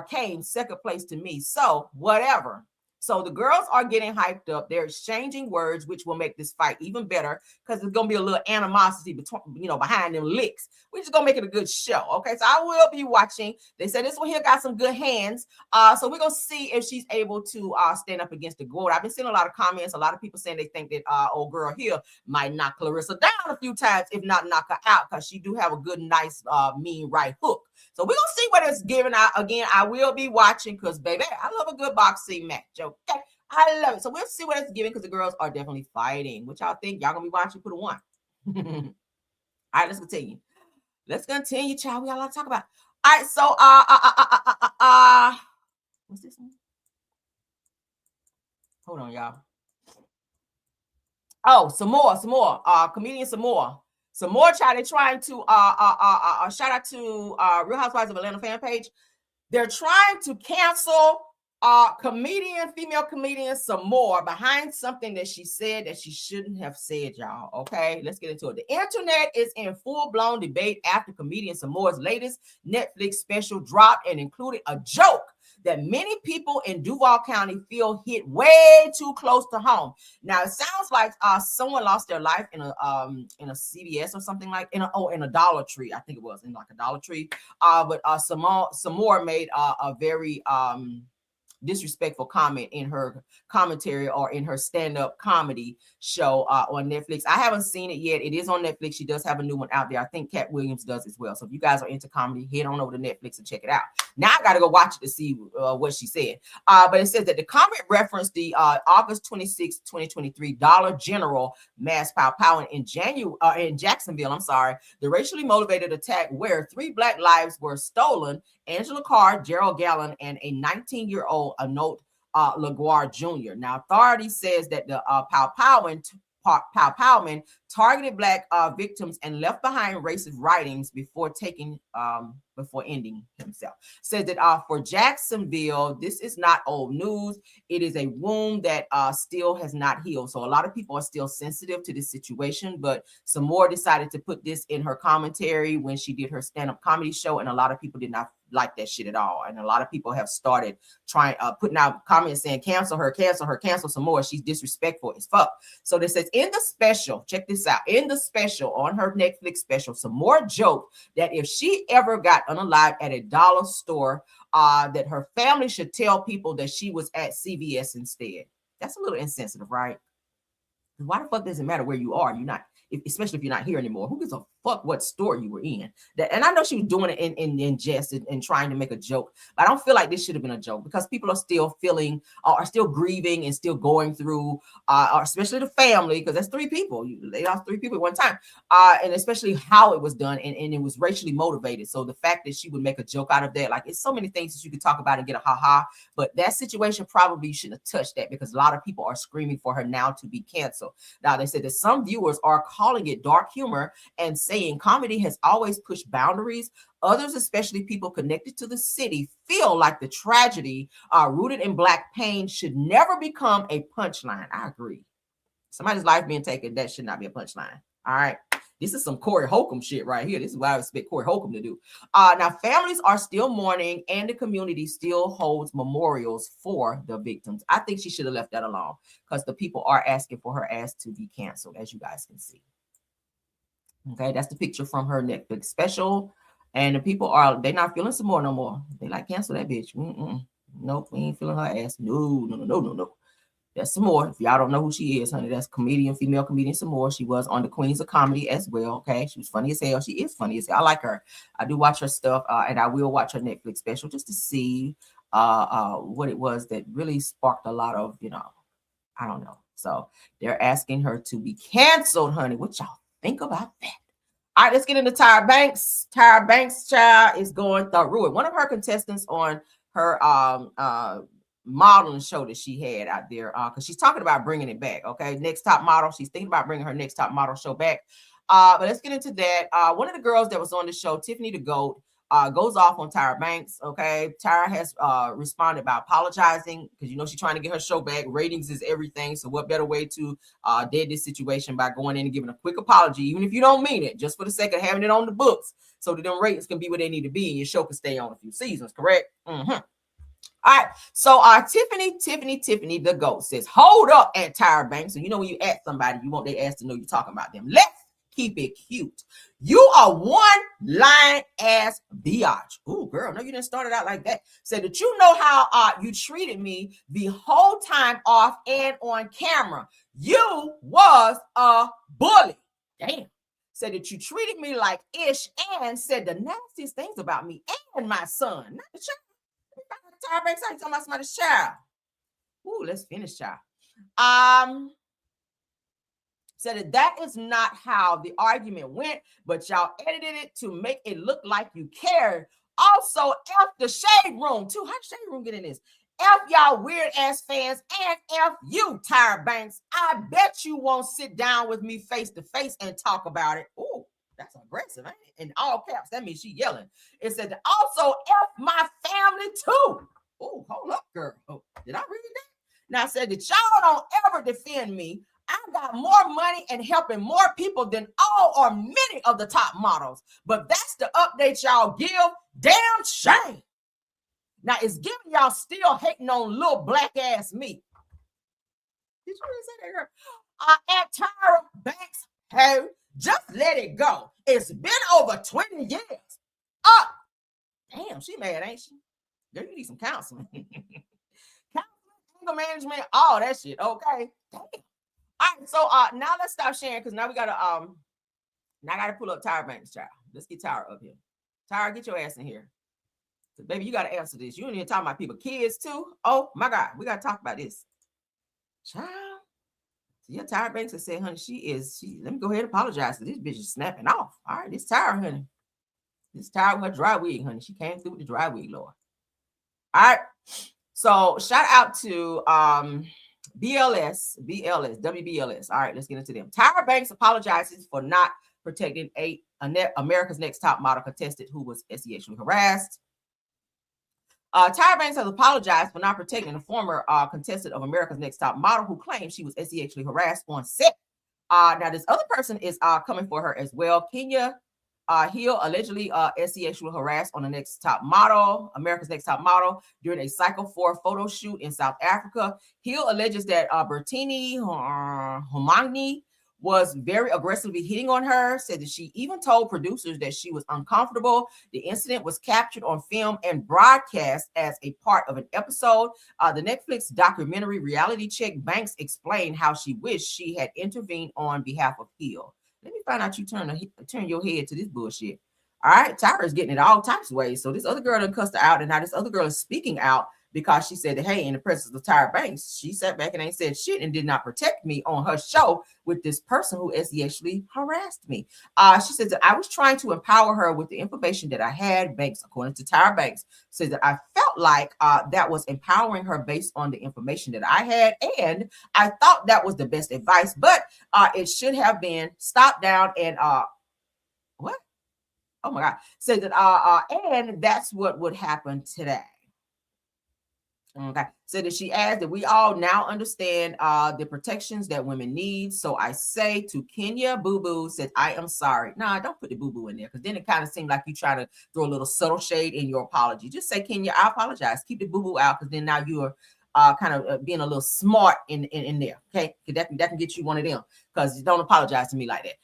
came second place to me. So whatever. So the girls are getting hyped up. They're exchanging words, which will make this fight even better because there's going to be a little animosity between, behind them licks, which is going to make it a good show. Okay, so I will be watching. They said this one here got some good hands. So we're going to see if she's able to stand up against the GOAT. I've been seeing a lot of comments. A lot of people saying they think that old girl here might knock Clarissa down a few times, if not knock her out, because she do have a good, nice, mean right hook. So we're going to see what it's giving out. Again, I will be watching because, baby, I love a good boxing match. Okay, I love it. So we'll see what it's giving because the girls are definitely fighting. What y'all think? Y'all going to be watching? Put a 1. All right, let's continue. Let's continue, child. We got a lot to talk about. All right, so what's this one? Hold on, y'all. Oh, Sommore, comedian Sommore. Sommore child, they're trying to shout out to Real Housewives of Atlanta fan page. They're trying to cancel female comedian Sommore behind something that she said that she shouldn't have said, y'all. Okay, let's get into it. The internet is in full-blown debate after comedian Sommore's latest Netflix special dropped and included a joke that many people in Duval County feel hit way too close to home. Now it sounds like someone lost their life in a CVS or something like in a Dollar Tree. I think it was in like a Dollar Tree. But Sommore made a very disrespectful comment in her commentary or in her stand-up comedy show on Netflix. I haven't seen it yet. It is on Netflix. She does have a new one out there. I think Cat Williams does as well. So if you guys are into comedy, head on over to Netflix and check it out. Now I got to go watch it to see what she said. But it says that the comment referenced the August 26, 2023 Dollar General mass pow in Jacksonville. I'm sorry. The racially motivated attack where 3 Black lives were stolen. Angela Carr, Gerald Gallen, and a 19-year-old Anote LaGuardia Jr. Now, authority says that the Powman targeted Black victims and left behind racist writings before ending himself. Says that for Jacksonville, this is not old news. It is a wound that still has not healed. So a lot of people are still sensitive to this situation, but Sommore decided to put this in her commentary when she did her stand-up comedy show, and a lot of people did not like that shit at all. And a lot of people have started putting out comments saying, cancel her, cancel Sommore. She's disrespectful as fuck. So this says in the special, check this out, in the special, on her Netflix special, Sommore joked that if she ever got unalived at a dollar store, that her family should tell people that she was at CVS instead. That's a little insensitive, right? Why the fuck does it matter where you are? You're not, especially if you're not here anymore. Who gives a fuck what store you were in? And I know she was doing it in jest and trying to make a joke, but I don't feel like this should have been a joke because people are still feeling, are still grieving and still going through, especially the family, because that's 3 people. They lost 3 people at one time, and especially how it was done, and it was racially motivated. So the fact that she would make a joke out of that, like, it's so many things that you could talk about and get a ha-ha, but that situation probably shouldn't have touched that because a lot of people are screaming for her now to be canceled. Now, they said that some viewers are calling it dark humor and saying comedy has always pushed boundaries. Others, especially people connected to the city, feel like the tragedy rooted in Black pain should never become a punchline. I agree. Somebody's life being taken, that should not be a punchline. All right. This is some Corey Holcomb shit right here. This is what I expect Corey Holcomb to do. Now, families are still mourning and the community still holds memorials for the victims. I think she should have left that alone because the people are asking for her ass to be canceled, as you guys can see. Okay, that's the picture from her Netflix special. And the people they're not feeling Sommore no more. They like, cancel that bitch. Nope, we ain't feeling her ass. No. That's Sommore. If y'all don't know who she is, honey, that's female comedian Sommore. She was on the Queens of Comedy as well. Okay, she was funny as hell. She is funny as hell. I like her. I do watch her stuff, and I will watch her Netflix special just to see what it was that really sparked a lot of, I don't know. So they're asking her to be canceled, honey. What y'all think about that? All right, let's get into Tyra Banks. Tyra Banks, child, is going through it. One of her contestants on her modeling show that she had out there, because she's talking about bringing it back. Okay, Next Top Model. She's thinking about bringing her Next Top Model show back. But let's get into that. One of the girls that was on the show, Tiffany the Goat, goes off on Tyra Banks. Okay, Tyra has responded by apologizing because she's trying to get her show back. Ratings is everything, so what better way to dead this situation by going in and giving a quick apology, even if you don't mean it, just for the sake of having it on the books, so that them ratings can be where they need to be and your show can stay on a few seasons. Correct? All right, so Tiffany the Goat says, hold up at Tyra Banks. So when you at somebody, you want their ass to know you're talking about them. Let's keep it cute. You are one lying ass biatch. Ooh, girl, no, you didn't start it out like that. Said that you know how you treated me the whole time off and on camera. You was a bully. Damn. Said that you treated me like ish and said the nastiest things about me and my son. Not the child. Tyra Banks, I'm talking about somebody's child. Ooh, let's finish, child. Said that is not how the argument went, but y'all edited it to make it look like you cared. Also, F the Shade Room too. How did Shade Room get in this? F y'all weird ass fans and F you, Tyra Banks. I bet you won't sit down with me face to face and talk about it. Ooh, that's aggressive, ain't it? In all caps, that means she yelling. It said also F my family too. Ooh, hold up, girl. Oh, did I read that? Now I said that y'all don't ever defend me. I got more money and helping more people than all or many of the top models. But that's the update y'all give. Damn shame. Now it's giving y'all still hating on little black ass me. Did you really say that, girl? At Tyra Banks, hey, just let it go. It's been over 20 years. Damn, she mad, ain't she? Girl, you need some counseling. Counseling, anger management, all that shit. Okay. Damn. All right, so now let's stop sharing because now we gotta now I gotta pull up Tyra Banks, child. Let's get Tyra up here. Tyra, get your ass in here. So, baby, you gotta answer this. You ain't even talking about people, kids too. Oh my God, we gotta talk about this. Child. So yeah, Tyra Banks has said, honey, she let me go ahead and apologize. This bitch is snapping off. All right, this Tyra, honey. This Tyra with her dry wig, honey. She came through with the dry wig, Lord. All right. So shout out to WBLS. All right, let's get into them. Tyra Banks apologizes for not protecting America's Next Top Model contestant who was sexually harassed. Tyra Banks has apologized for not protecting the former contestant of America's Next Top Model who claimed she was sexually harassed on set. Now, this other person is coming for her as well. Kenya Hill allegedly sexually harassed on the Next Top Model, America's Next Top Model, during a Cycle 4 photo shoot in South Africa. Hill alleges that Bertini Homagni was very aggressively hitting on her, said that she even told producers that she was uncomfortable. The incident was captured on film and broadcast as a part of an episode. The Netflix documentary Reality Check Banks explained how she wished she had intervened on behalf of Hill. Let me find out you turn your head to this bullshit. All right, Tyra's getting it all types of ways. So this other girl done cussed her out, and now this other girl is speaking out because she said that, hey, in the presence of Tyra Banks, she sat back and ain't said shit and did not protect me on her show with this person who sexually harassed me. She says that I was trying to empower her with the information that I had. Banks, according to Tyra Banks, says that I felt like that was empowering her based on the information that I had, and I thought that was the best advice, but it should have been stopped down and what? Oh my God. Says that and that's what would happen today. Okay. So that she adds that we all now understand the protections that women need. So I say to Kenya Boo Boo, said, I am sorry. Nah, don't put the boo boo in there because then it kind of seemed like you try to throw a little subtle shade in your apology. Just say, Kenya, I apologize. Keep the boo boo out because then now you are kind of being a little smart in there. Okay. That can get you one of them because you don't apologize to me like that.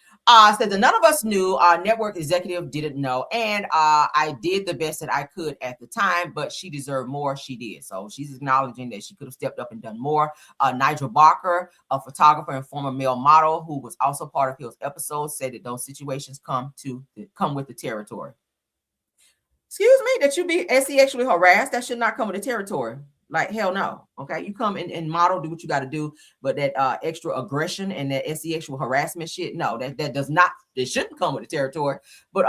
Said that none of us knew, network executive didn't know, and I did the best that I could at the time, but she deserved more. She did. So she's acknowledging that she could have stepped up and done more. Nigel Barker, a photographer and former male model who was also part of Hill's episode, said that those situations come with the territory. Excuse me, that you be sexually harassed, that should not come with the territory. Like, hell no. Okay. You come and model, do what you got to do. But that extra aggression and that sexual harassment shit, no, that does not, it shouldn't come with the territory. But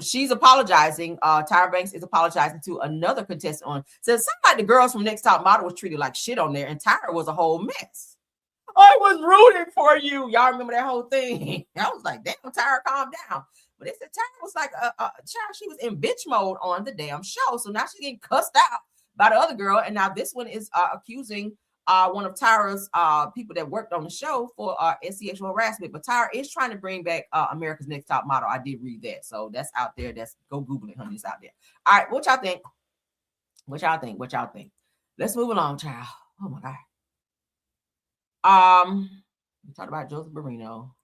she's apologizing. Tyra Banks is apologizing to another contestant on. Says something like the girls from Next Top Model was treated like shit on there, and Tyra was a whole mess. I was rooting for you. Y'all remember that whole thing? I was like, damn, Tyra, calm down. But they said Tyra was like a child. She was in bitch mode on the damn show. So now she's getting cussed out by the other girl, and now this one is accusing one of Tyra's people that worked on the show for sexual harassment. But Tyra is trying to bring back America's Next Top Model. I did read that, so that's out there. That's go Google it, honey. It's out there. All right, what y'all think? What y'all think? What y'all think? Let's move along, child. Oh my God. We talked about Joseph Barrino. All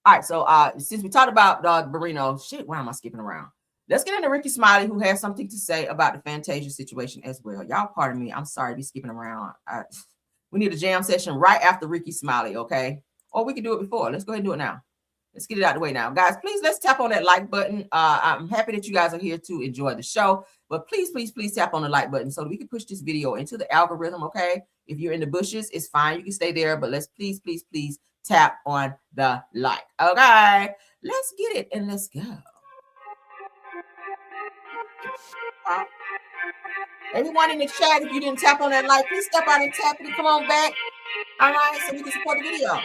right, so since we talked about Barrino, shit, why am I skipping around? Let's get into Ricky Smiley, who has something to say about the Fantasia situation as well. Y'all, pardon me. I'm sorry to be skipping around. We need a jam session right after Ricky Smiley, okay? Or we can do it before. Let's go ahead and do it now. Let's get it out of the way now. Guys, please, let's tap on that like button. I'm happy that you guys are here to enjoy the show. But please, please, please tap on the like button so that we can push this video into the algorithm, okay? If you're in the bushes, it's fine. You can stay there. But let's please, please, please tap on the like, okay? Let's get it and let's go. Everyone in the chat, if you didn't tap on that like, please step out and tap it and come on back. All right, so we can support the video.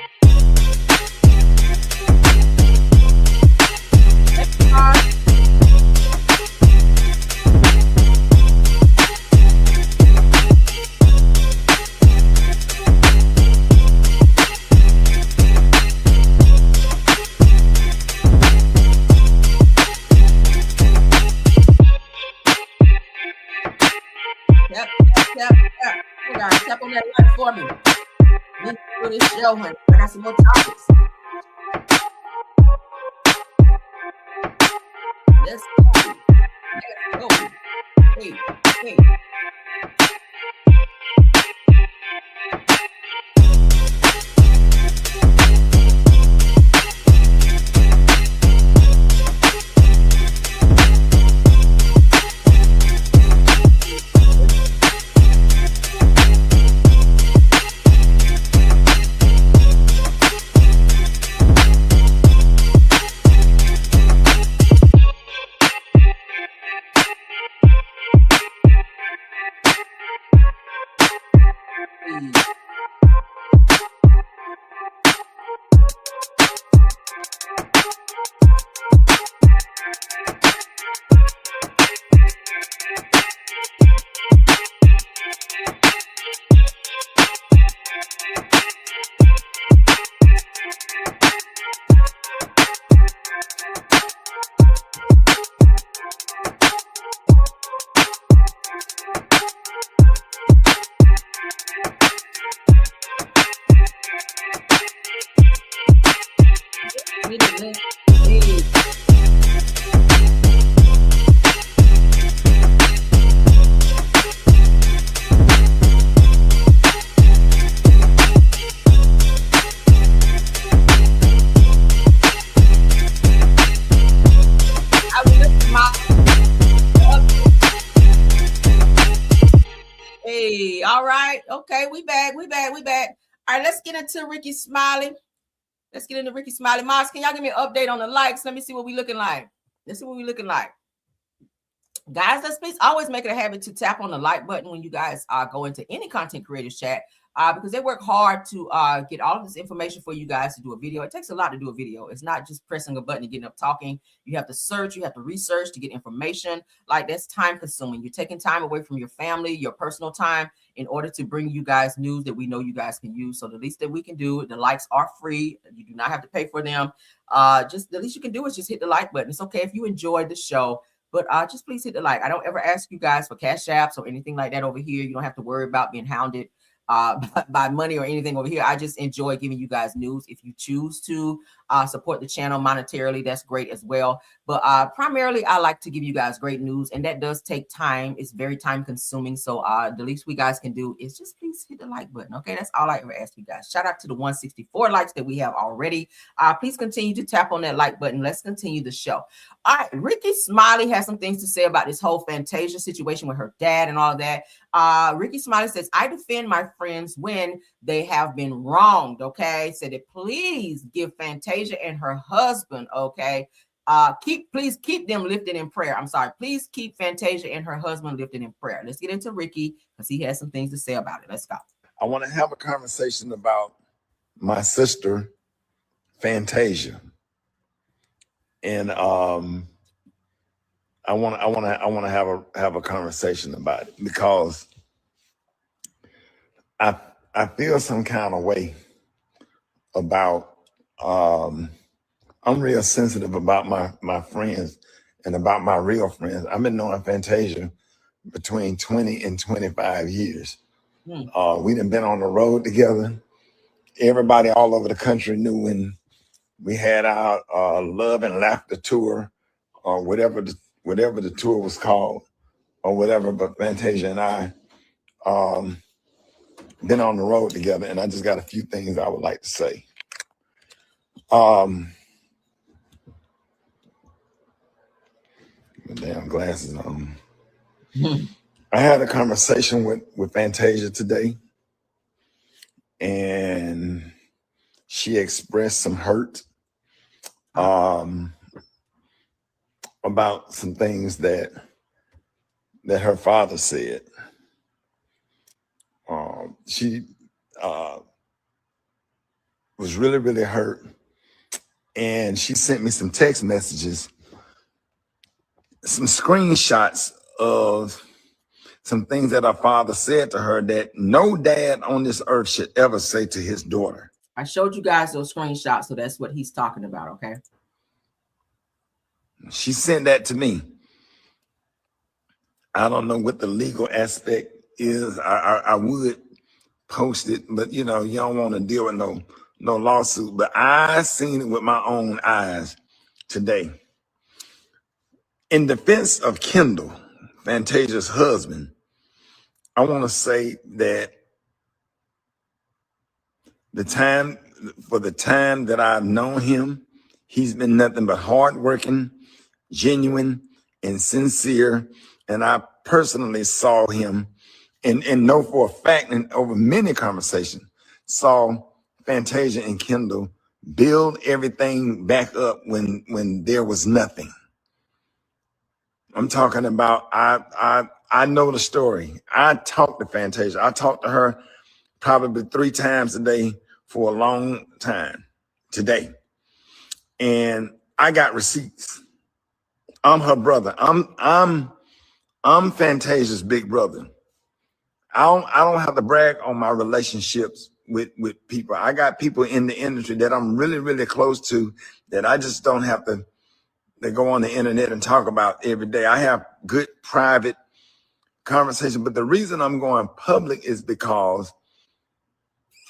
Tap on that like for me. Let's do this show, honey. I got some more topics. Let's go. Let's go. Hey, hey. Okay, we back. All right, let's get into Ricky Smiley. Moss, can y'all give me an update on the likes? Let me see what we looking like. Guys, let's please always make it a habit to tap on the like button when you guys go into any content creators chat because they work hard to get all of this information for you guys to do a video. It takes a lot to do a video. It's not just pressing a button and getting up talking. You have to search, you have to research to get information. Like, that's time consuming. You're taking time away from your family, your personal time, in order to bring you guys news that we know you guys can use. So the least that we can do, the likes are free. You do not have to pay for them. Just the least you can do is just hit the like button. It's okay if you enjoyed the show, but just please hit the like. I don't ever ask you guys for cash apps or anything like that over here. You don't have to worry about being hounded by money or anything over here. I just enjoy giving you guys news. If you choose to support the channel monetarily, that's great as well. But primarily, I like to give you guys great news, and that does take time. It's very time consuming. So the least we guys can do is just please hit the like button. Okay, that's all I ever ask you guys. Shout out to the 164 likes that we have already. Please continue to tap on that like button. Let's continue the show. All right, Ricky Smiley has some things to say about this whole Fantasia situation with her dad and all of that. Ricky Smiley says, I defend my friends when they have been wronged, okay? Said that please give Fantasia and her husband, okay? Please keep them lifted in prayer. I'm sorry. Please keep Fantasia and her husband lifted in prayer. Let's get into Ricky because he has some things to say about it. Let's go. I want to have a conversation about my sister, Fantasia. And I want to have a conversation about it because I feel some kind of way about I'm real sensitive about my friends and about my real friends. I've been knowing Fantasia between 20 and 25 years. We done been on the road together. Everybody all over the country knew when we had our Love and Laughter tour, or whatever the tour was called, or whatever. But Fantasia and I been on the road together, and I just got a few things I would like to say. My damn glasses on. I had a conversation with Fantasia today, and she expressed some hurt about some things that that her father said. She was really, really hurt. And she sent me some text messages, some screenshots of some things that her father said to her that no dad on this earth should ever say to his daughter. I showed you guys those screenshots, so that's what he's talking about, okay? She sent that to me. I don't know what the legal aspect is. I would post it, but you know, you don't want to deal with no lawsuit. But I seen it with my own eyes today. In defense of Kendall, Fantasia's husband, I want to say that the time that I've known him, he's been nothing but hardworking, genuine, and sincere. And I personally saw him and know for a fact, and over many conversations, saw Fantasia and Kendall build everything back up when there was nothing. I'm talking about, I know the story. I talked to Fantasia. I talked to her probably 3 times a day for a long time today. And I got receipts. I'm her brother. I'm Fantasia's big brother. I don't have to brag on my relationships with people. I got people in the industry that I'm really, really close to that I just don't have to go on the internet and talk about every day. I have good private conversation, but the reason I'm going public is because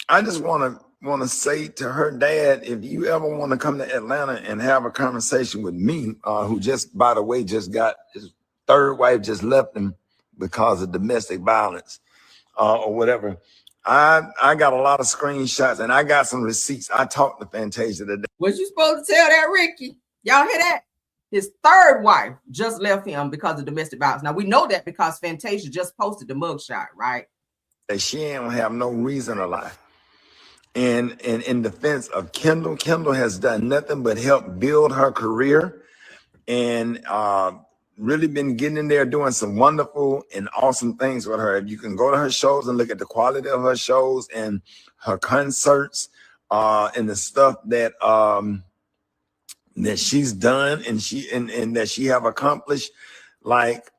I just want to say to her dad, if you ever want to come to Atlanta and have a conversation with me, who just, by the way, just got his 3rd wife just left him because of domestic violence or whatever. I got a lot of screenshots and I got some receipts. I talked to Fantasia today. Was you supposed to tell that, Ricky? Y'all hear that? His 3rd wife just left him because of domestic violence. Now we know that because Fantasia just posted the mugshot, right? That she don't have no reason to lie. And in defense of Kendall, Kendall has done nothing but help build her career and really been getting in there doing some wonderful and awesome things with her. If you can go to her shows and look at the quality of her shows and her concerts and the stuff that that she's done and that she have accomplished. Like,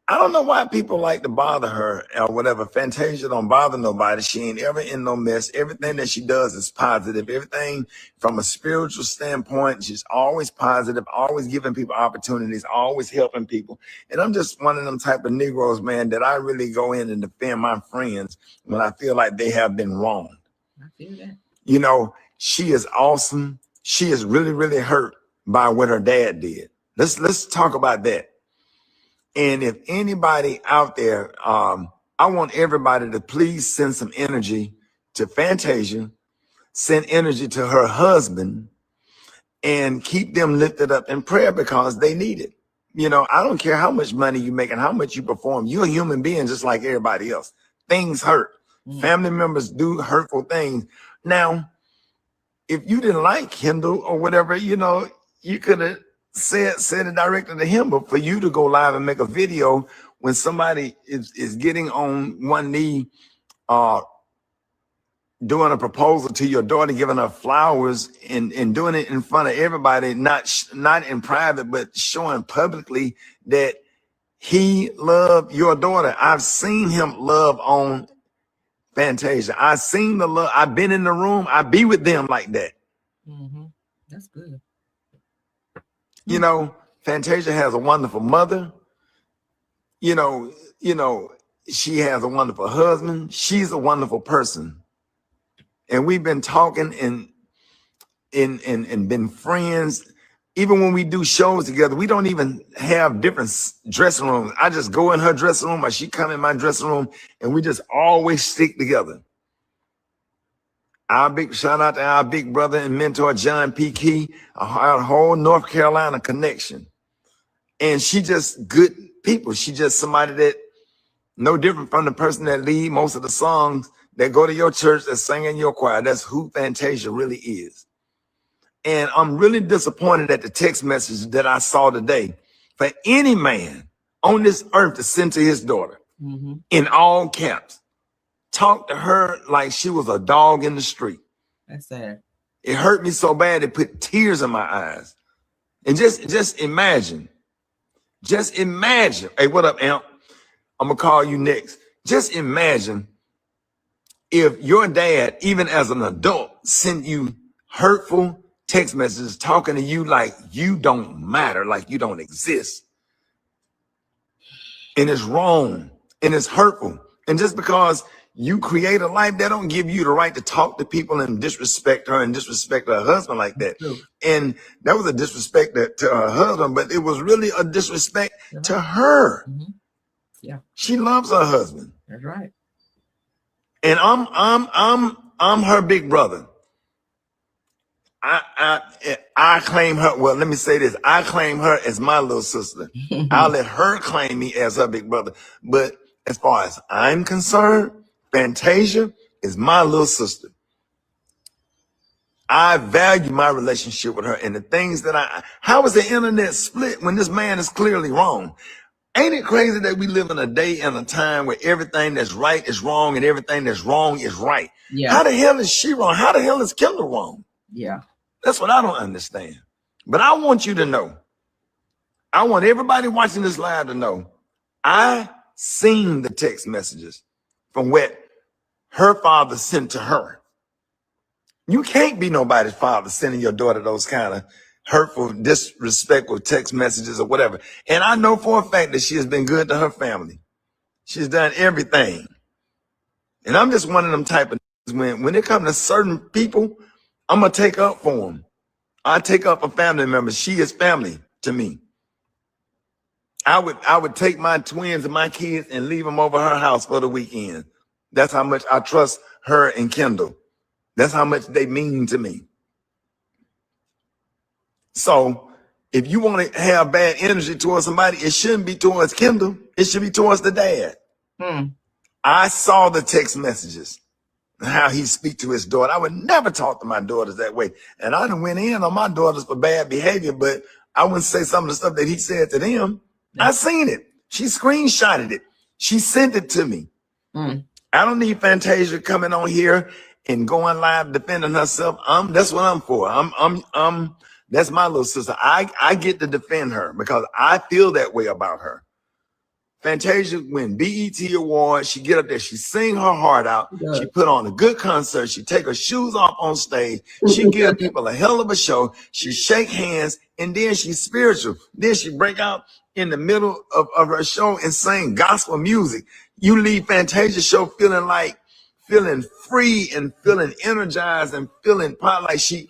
I don't know why people like to bother her or whatever. Fantasia don't bother nobody. She ain't ever in no mess. Everything that she does is positive. Everything from a spiritual standpoint, she's always positive, always giving people opportunities, always helping people. And I'm just one of them type of Negroes, man, that I really go in and defend my friends when I feel like they have been wronged. I feel that. You know, she is awesome. She is really, really hurt by what her dad did. Let's talk about that. And if anybody out there, I want everybody to please send some energy to Fantasia, send energy to her husband, and keep them lifted up in prayer because they need it. You know, I don't care how much money you make and how much you perform. You're a human being just like everybody else. Things hurt. Family members do hurtful things. Now, if you didn't like Kendall or whatever, you know, you could have said it directly to him, but for you to go live and make a video when somebody is getting on one knee, doing a proposal to your daughter, giving her flowers and doing it in front of everybody, not in private, but showing publicly that he loved your daughter. I've seen him love on Fantasia. I've seen the love. I've been in the room. I be with them like that. That's good. You know, Fantasia has a wonderful mother. You know, she has a wonderful husband. She's a wonderful person. And we've been talking and been friends. Even when we do shows together, we don't even have different dressing rooms. I just go in her dressing room or she come in my dressing room and we just always stick together. Our big shout out to our big brother and mentor, John P. Key, our whole North Carolina connection. And she just good people. She just somebody that no different from the person that lead most of the songs that go to your church that sing in your choir. That's who Fantasia really is. And I'm really disappointed at the text message that I saw today. For any man on this earth to send to his daughter in all caps. Talk to her like she was a dog in the street. That's sad. It hurt me so bad it put tears in my eyes. And just imagine. Just imagine. Hey, what up, Amp? I'm gonna call you next. Just imagine if your dad, even as an adult, sent you hurtful text messages talking to you like you don't matter, like you don't exist. And it's wrong and it's hurtful. And just because you create a life, that don't give you the right to talk to people and disrespect her and disrespect her husband like that. And that was a disrespect to her husband, but it was really a disrespect to her. Yeah, she loves her husband. That's right. And I'm her big brother. I claim her. Well, let me say this. I claim her as my little sister. I'll let her claim me as her big brother. But as far as I'm concerned, Fantasia is my little sister. I value my relationship with her and the things that how is the internet split when this man is clearly wrong? Ain't it crazy that we live in a day and a time where everything that's right is wrong and everything that's wrong is right? Yeah. How the hell is she wrong? How the hell is Kendall wrong? Yeah. That's what I don't understand. But I want you to know, I want everybody watching this live to know, I seen the text messages from what her father sent to her. You can't be nobody's father sending your daughter those kind of hurtful, disrespectful text messages or whatever. And I know for a fact that she has been good to her family. She's done everything. And I'm just one of them type of when it comes to certain people, I'm going to take up for them. I take up for family members. She is family to me. I would take my twins and my kids and leave them over her house for the weekend. That's how much I trust her and Kendall. That's how much they mean to me. So if you want to have bad energy towards somebody, it shouldn't be towards Kendall. It should be towards the dad. I saw the text messages, how he speak to his daughter. I would never talk to my daughters that way. And I done went in on my daughters for bad behavior, but I wouldn't say some of the stuff that he said to them. I seen it. She screenshotted it. She sent it to me. I don't need Fantasia coming on here and going live defending herself. That's what I'm for. That's my little sister. I get to defend her because I feel that way about her. Fantasia win BET Awards. She get up there. She sing her heart out. She put on a good concert. She take her shoes off on stage. She give people a hell of a show. She shake hands, and then she's spiritual. Then she break out in the middle of her show and sing gospel music. You leave Fantasia show feeling free and feeling energized and feeling like she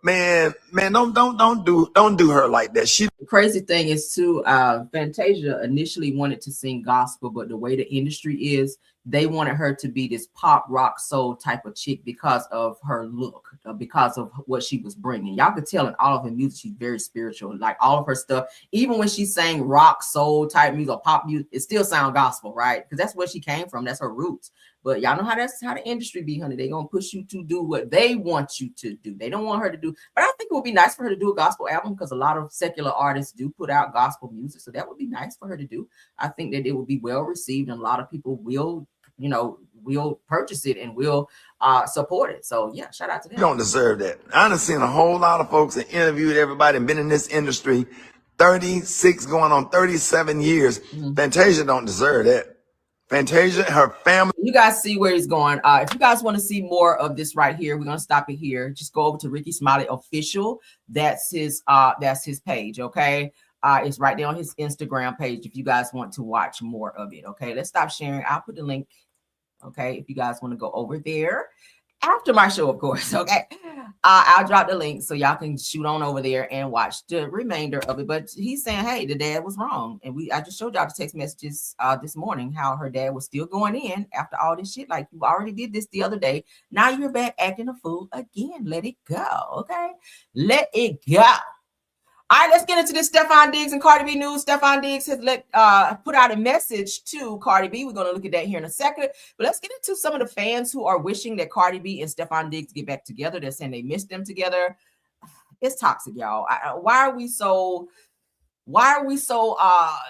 man, don't do her like that. The crazy thing is too, Fantasia initially wanted to sing gospel, but the way the industry is, they wanted her to be this pop rock soul type of chick because of her look, because of what she was bringing. Y'all could tell in all of her music, she's very spiritual. Like all of her stuff, even when she sang rock soul type music or pop music, it still sound gospel, right? Because that's where she came from. That's her roots. But y'all know how the industry be, honey. They're going to push you to do what they want you to do. They don't want her to do. But I think it would be nice for her to do a gospel album because a lot of secular artists do put out gospel music. So that would be nice for her to do. I think that it will be well received and a lot of people will, will purchase it and will support it. So yeah, shout out to them. You don't deserve that. I done seen a whole lot of folks and interviewed everybody and been in this industry 36 going on 37 years. Fantasia don't deserve that. Fantasia, her family. You guys see where he's going. If you guys want to see more of this right here, we're gonna stop it here. Just go over to Ricky Smiley Official. That's his page. Okay. It's right there on his Instagram page if you guys want to watch more of it. Okay, let's stop sharing. I'll put the link. Okay, if you guys want to go over there after my show, of course. Okay, I'll drop the link so y'all can shoot on over there and watch the remainder of it. But he's saying, hey, the dad was wrong, and I just showed y'all the text messages this morning how her dad was still going in after all this shit. Like, you already did this the other day. Now you're back acting a fool again. Let it go. Okay, let it go. All right, let's get into this Stefon Diggs and Cardi B news. Stefon Diggs has put out a message to Cardi B. We're going to look at that here in a second. But let's get into some of the fans who are wishing that Cardi B and Stefon Diggs get back together. They're saying they missed them together. It's toxic, y'all. Why are we so why are we so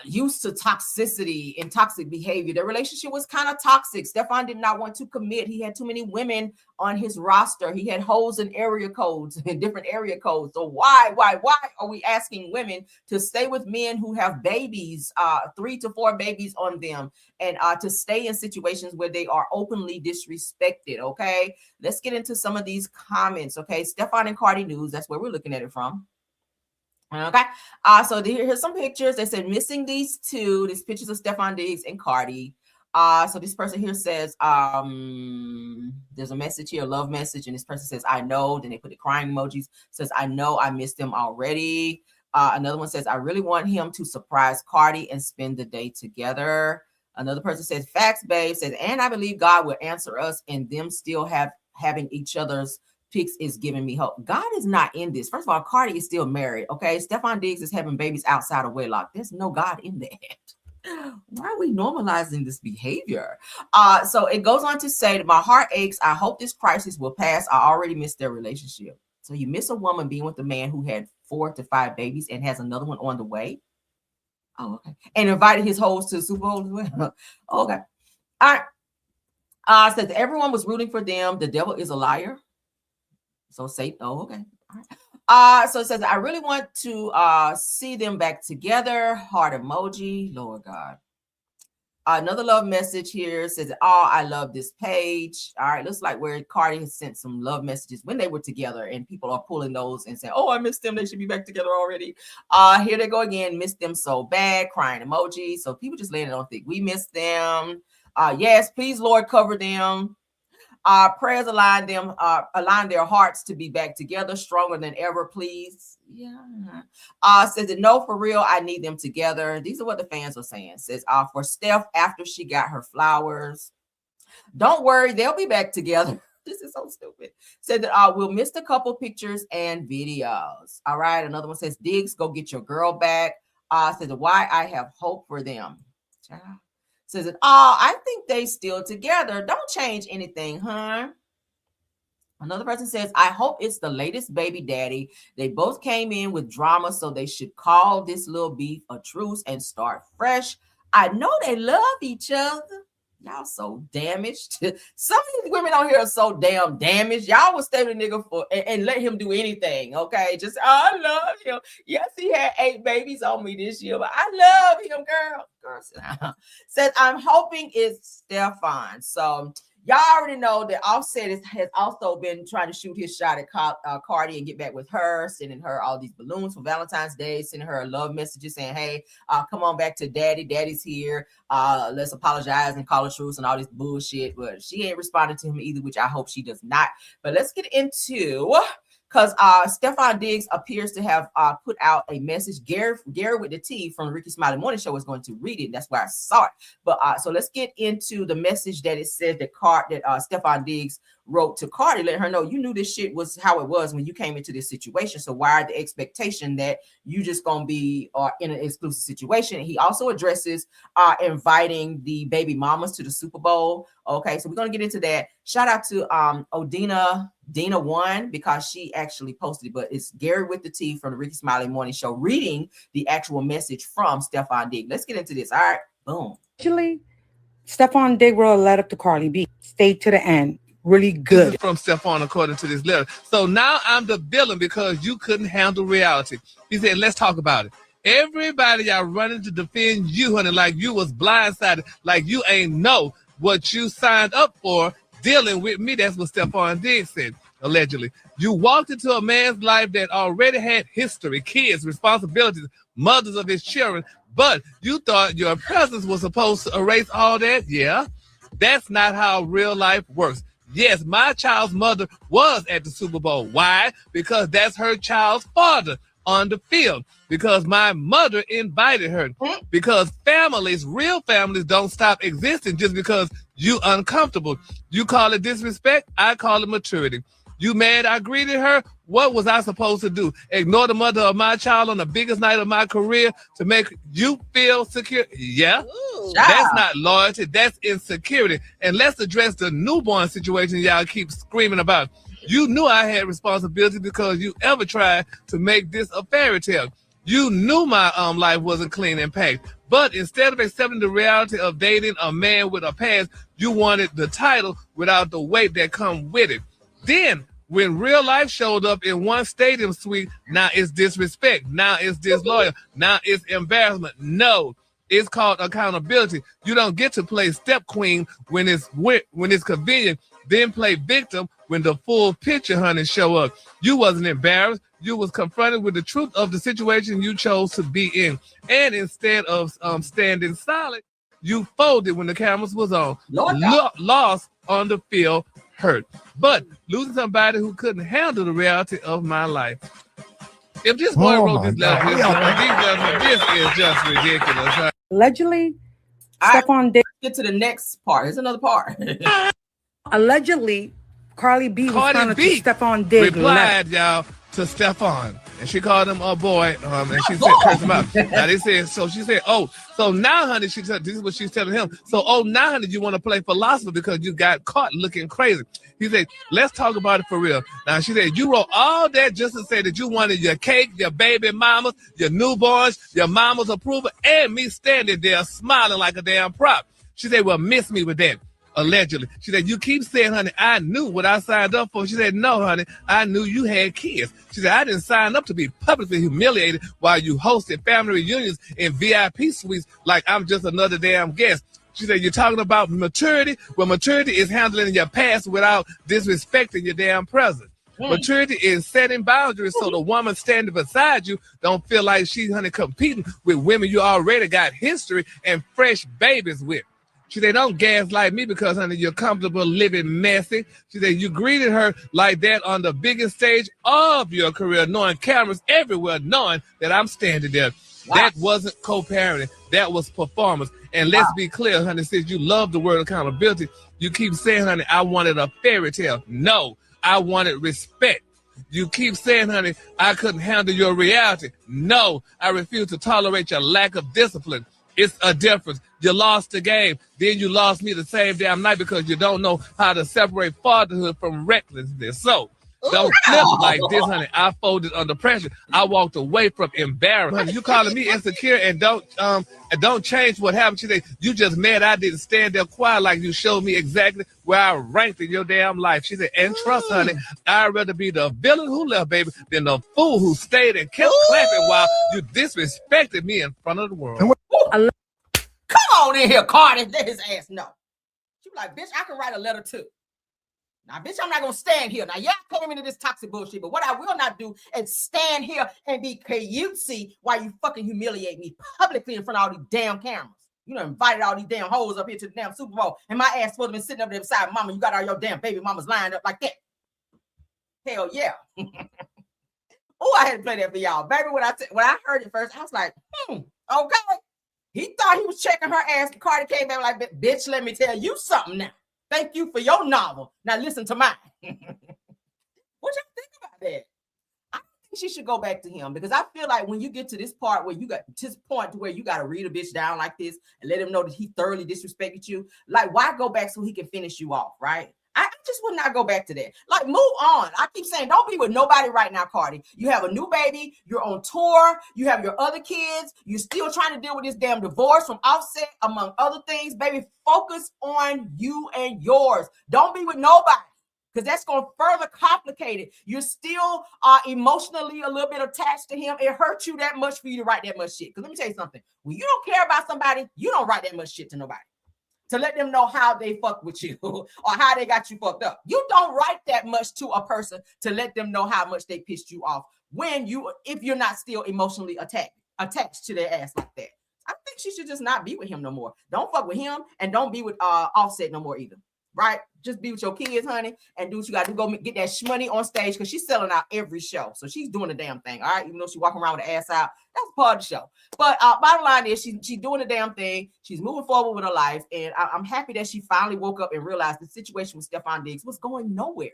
used to toxicity and toxic behavior? The relationship was kind of toxic. Stefon did not want to commit. He had too many women on his roster. He had holes in area codes, in different area codes. So why are we asking women to stay with men who have babies, 3 to 4 babies on them, and to stay in situations where they are openly disrespected? Okay, let's get into some of these comments. Okay, Stefon and Cardi news. That's where we're looking at it from. Okay, so here's some pictures. They said missing these two. These pictures of Stefon Diggs and Cardi. So this person here says, there's a message here, a love message, and this person says, I know. Then they put the crying emojis. Says, I know, I missed them already. Another one says, I really want him to surprise Cardi and spend the day together. Another person says, facts, babe. Says, and I believe God will answer us, and them still having each other's pics is giving me hope. God is not in this. First of all, Cardi is still married. Okay, Stefon Diggs is having babies outside of wedlock. There's no God in that. Why are we normalizing this behavior? So it goes on to say that my heart aches. I hope this crisis will pass. I already missed their relationship. So you miss a woman being with a man who had 4 to 5 babies and has another one on the way. Oh, okay. And invited his hoes to the Super Bowl as well. Okay. All right. Says everyone was rooting for them. The devil is a liar. So say, oh, okay. All right. So it says, I really want to see them back together. Heart emoji. Lord God. Another love message here says, oh, I love this page. All right. Looks like where Cardi has sent some love messages when they were together, and people are pulling those and saying, oh, I missed them. They should be back together already. Here they go again. Missed them so bad. Crying emoji. So people just laying it on thick. We missed them. Yes, please, Lord, cover them. Prayers align their hearts to be back together, stronger than ever, please. Yeah. Says that no, for real, I need them together. These are what the fans are saying. Says for Steph after she got her flowers. Don't worry, they'll be back together. This is so stupid. Said that we'll miss a couple pictures and videos. All right. Another one says, Diggs, go get your girl back. Says why I have hope for them. Ciao. Says that, I think they still together. Don't change anything, huh? Another person says, I hope it's the latest baby daddy. They both came in with drama, so they should call this little beef a truce and start fresh. I know they love each other. Y'all so damaged. Some of these women on here are so damn damaged. Y'all will stay with a nigga for and let him do anything, okay? Just, I love him. Yes, he had 8 babies on me this year, but I love him, girl. Says, I'm hoping it's Stefon. So y'all already know that Offset has also been trying to shoot his shot at Cardi and get back with her, sending her all these balloons for Valentine's Day, sending her love messages saying, hey, come on back to daddy. Daddy's here. Let's apologize and call a truce and all this bullshit. But she ain't responding to him either, which I hope she does not. But let's get into... Because Stefon Diggs appears to have put out a message. Gary with the T from the Ricky Smiley Morning Show is going to read it. That's where I saw it. But so let's get into the message that it says that Stefon Diggs wrote to Cardi, letting her know you knew this shit was how it was when you came into this situation. So why the expectation that you just gonna be in an exclusive situation? He also addresses inviting the baby mamas to the Super Bowl. Okay, so we're gonna get into that. Shout out to Dina One, because she actually posted it, but it's Gary with the T from the Ricky Smiley Morning Show reading the actual message from Stefon Diggs. Let's get into this. All right, boom. Actually, Stefon Diggs wrote a letter to Cardi B. Stayed to the end. Really good. From Stefon, according to this letter. So now I'm the villain because you couldn't handle reality. He said, let's talk about it. Everybody y'all running to defend you, honey, like you was blindsided, like you ain't know what you signed up for dealing with me. That's what Stefon Diggs said, allegedly. You walked into a man's life that already had history, kids, responsibilities, mothers of his children, but you thought your presence was supposed to erase all that? Yeah, that's not how real life works. Yes, my child's mother was at the Super Bowl. Why? Because that's her child's father on the field. Because my mother invited her. Because families, real families, don't stop existing just because you uncomfortable. You call it disrespect, I call it maturity. You mad I greeted her? What was I supposed to do? Ignore the mother of my child on the biggest night of my career to make you feel secure? Yeah. Ooh, that's not loyalty. That's insecurity. And let's address the newborn situation y'all keep screaming about. You knew I had responsibility because you ever tried to make this a fairy tale. You knew my life wasn't clean and packed. But instead of accepting the reality of dating a man with a past, you wanted the title without the weight that come with it. Then, when real life showed up in one stadium suite, now it's disrespect. Now it's disloyal. Now it's embarrassment. No, it's called accountability. You don't get to play step queen when it's convenient, then play victim when the full picture, honey, show up. You wasn't embarrassed. You was confronted with the truth of the situation you chose to be in. And instead of standing solid, you folded when the cameras was on. Lost on the field, hurt. But losing somebody who couldn't handle the reality of my life. If this boy wrote this letter, this is just ridiculous. Huh? Allegedly, Stefon did. Get to the next part. Here's another part. Allegedly, Cardi B responded to Stefon Diggs' replied, y'all, to Stefon, and she called him a boy, and she said, curse him out. Now they said, so she said, oh, so now, honey, she said, this is what she's telling him. So, oh, now, honey, you want to play philosopher because you got caught looking crazy. He said, let's talk about it for real. Now, she said, you wrote all that just to say that you wanted your cake, your baby mamas, your newborns, your mama's approval, and me standing there smiling like a damn prop. She said, well, miss me with that. Allegedly. She said, you keep saying, honey, I knew what I signed up for. She said, no, honey, I knew you had kids. She said, I didn't sign up to be publicly humiliated while you hosted family reunions in VIP suites like I'm just another damn guest. She said, you're talking about maturity? Well, maturity is handling your past without disrespecting your damn present. Maturity is setting boundaries so the woman standing beside you don't feel like she's, honey, competing with women you already got history and fresh babies with. She said, don't gaslight me because, honey, you're comfortable living messy. She said, you greeted her like that on the biggest stage of your career, knowing cameras everywhere, knowing that I'm standing there. Wow. That wasn't co-parenting. That was performance. And let's be clear, honey, since you love the word accountability, you keep saying, honey, I wanted a fairy tale. No, I wanted respect. You keep saying, honey, I couldn't handle your reality. No, I refuse to tolerate your lack of discipline. It's a difference. You lost the game. Then you lost me the same damn night because you don't know how to separate fatherhood from recklessness. So don't flip like this, honey. I folded under pressure. I walked away from embarrassment. You calling me insecure and don't change what happened today. You just mad I didn't stand there quiet like you showed me exactly where I ranked in your damn life. She said, and trust, honey, I'd rather be the villain who left, baby, than the fool who stayed and kept clapping while you disrespected me in front of the world. Come on in here, Cardi. Let his ass know. She was like, bitch, I can write a letter too. Now, bitch, I'm not going to stand here. Now, yeah, I came into this toxic bullshit, but what I will not do is stand here and be cutesy while you fucking humiliate me publicly in front of all these damn cameras. You know, invited all these damn hoes up here to the damn Super Bowl, and my ass supposed to be sitting up there beside mama. You got all your damn baby mamas lined up like that. Hell yeah. Oh, I had to play that for y'all. Baby, when I heard it first, I was like, okay. He thought he was checking her ass. Cardi came back like, bitch, let me tell you something now. Thank you for your novel. Now listen to mine. What y'all think about that? I think she should go back to him because I feel like when you get to this part where you got to this point to where you got to read a bitch down like this and let him know that he thoroughly disrespected you, like why go back so he can finish you off, right? I just would not go back to that. Like, move on. I keep saying, don't be with nobody right now, Cardi. You have a new baby. You're on tour. You have your other kids. You're still trying to deal with this damn divorce from Offset, among other things. Baby, focus on you and yours. Don't be with nobody because that's going to further complicate it. You're still emotionally a little bit attached to him. It hurts you that much for you to write that much shit. Because let me tell you something. When you don't care about somebody, you don't write that much shit to nobody. To let them know how they fuck with you or how they got you fucked up. You don't write that much to a person to let them know how much they pissed you off if you're not still emotionally attached to their ass like that. I think she should just not be with him no more. Don't fuck with him and don't be with Offset no more either. Right? Just be with your kids, honey, and do what you got to do. Go get that shmoney on stage because she's selling out every show. So she's doing the damn thing, all right? Even though she's walking around with her ass out, that's part of the show. But bottom line is she's doing the damn thing. She's moving forward with her life, and I'm happy that she finally woke up and realized the situation with Stefon Diggs was going nowhere.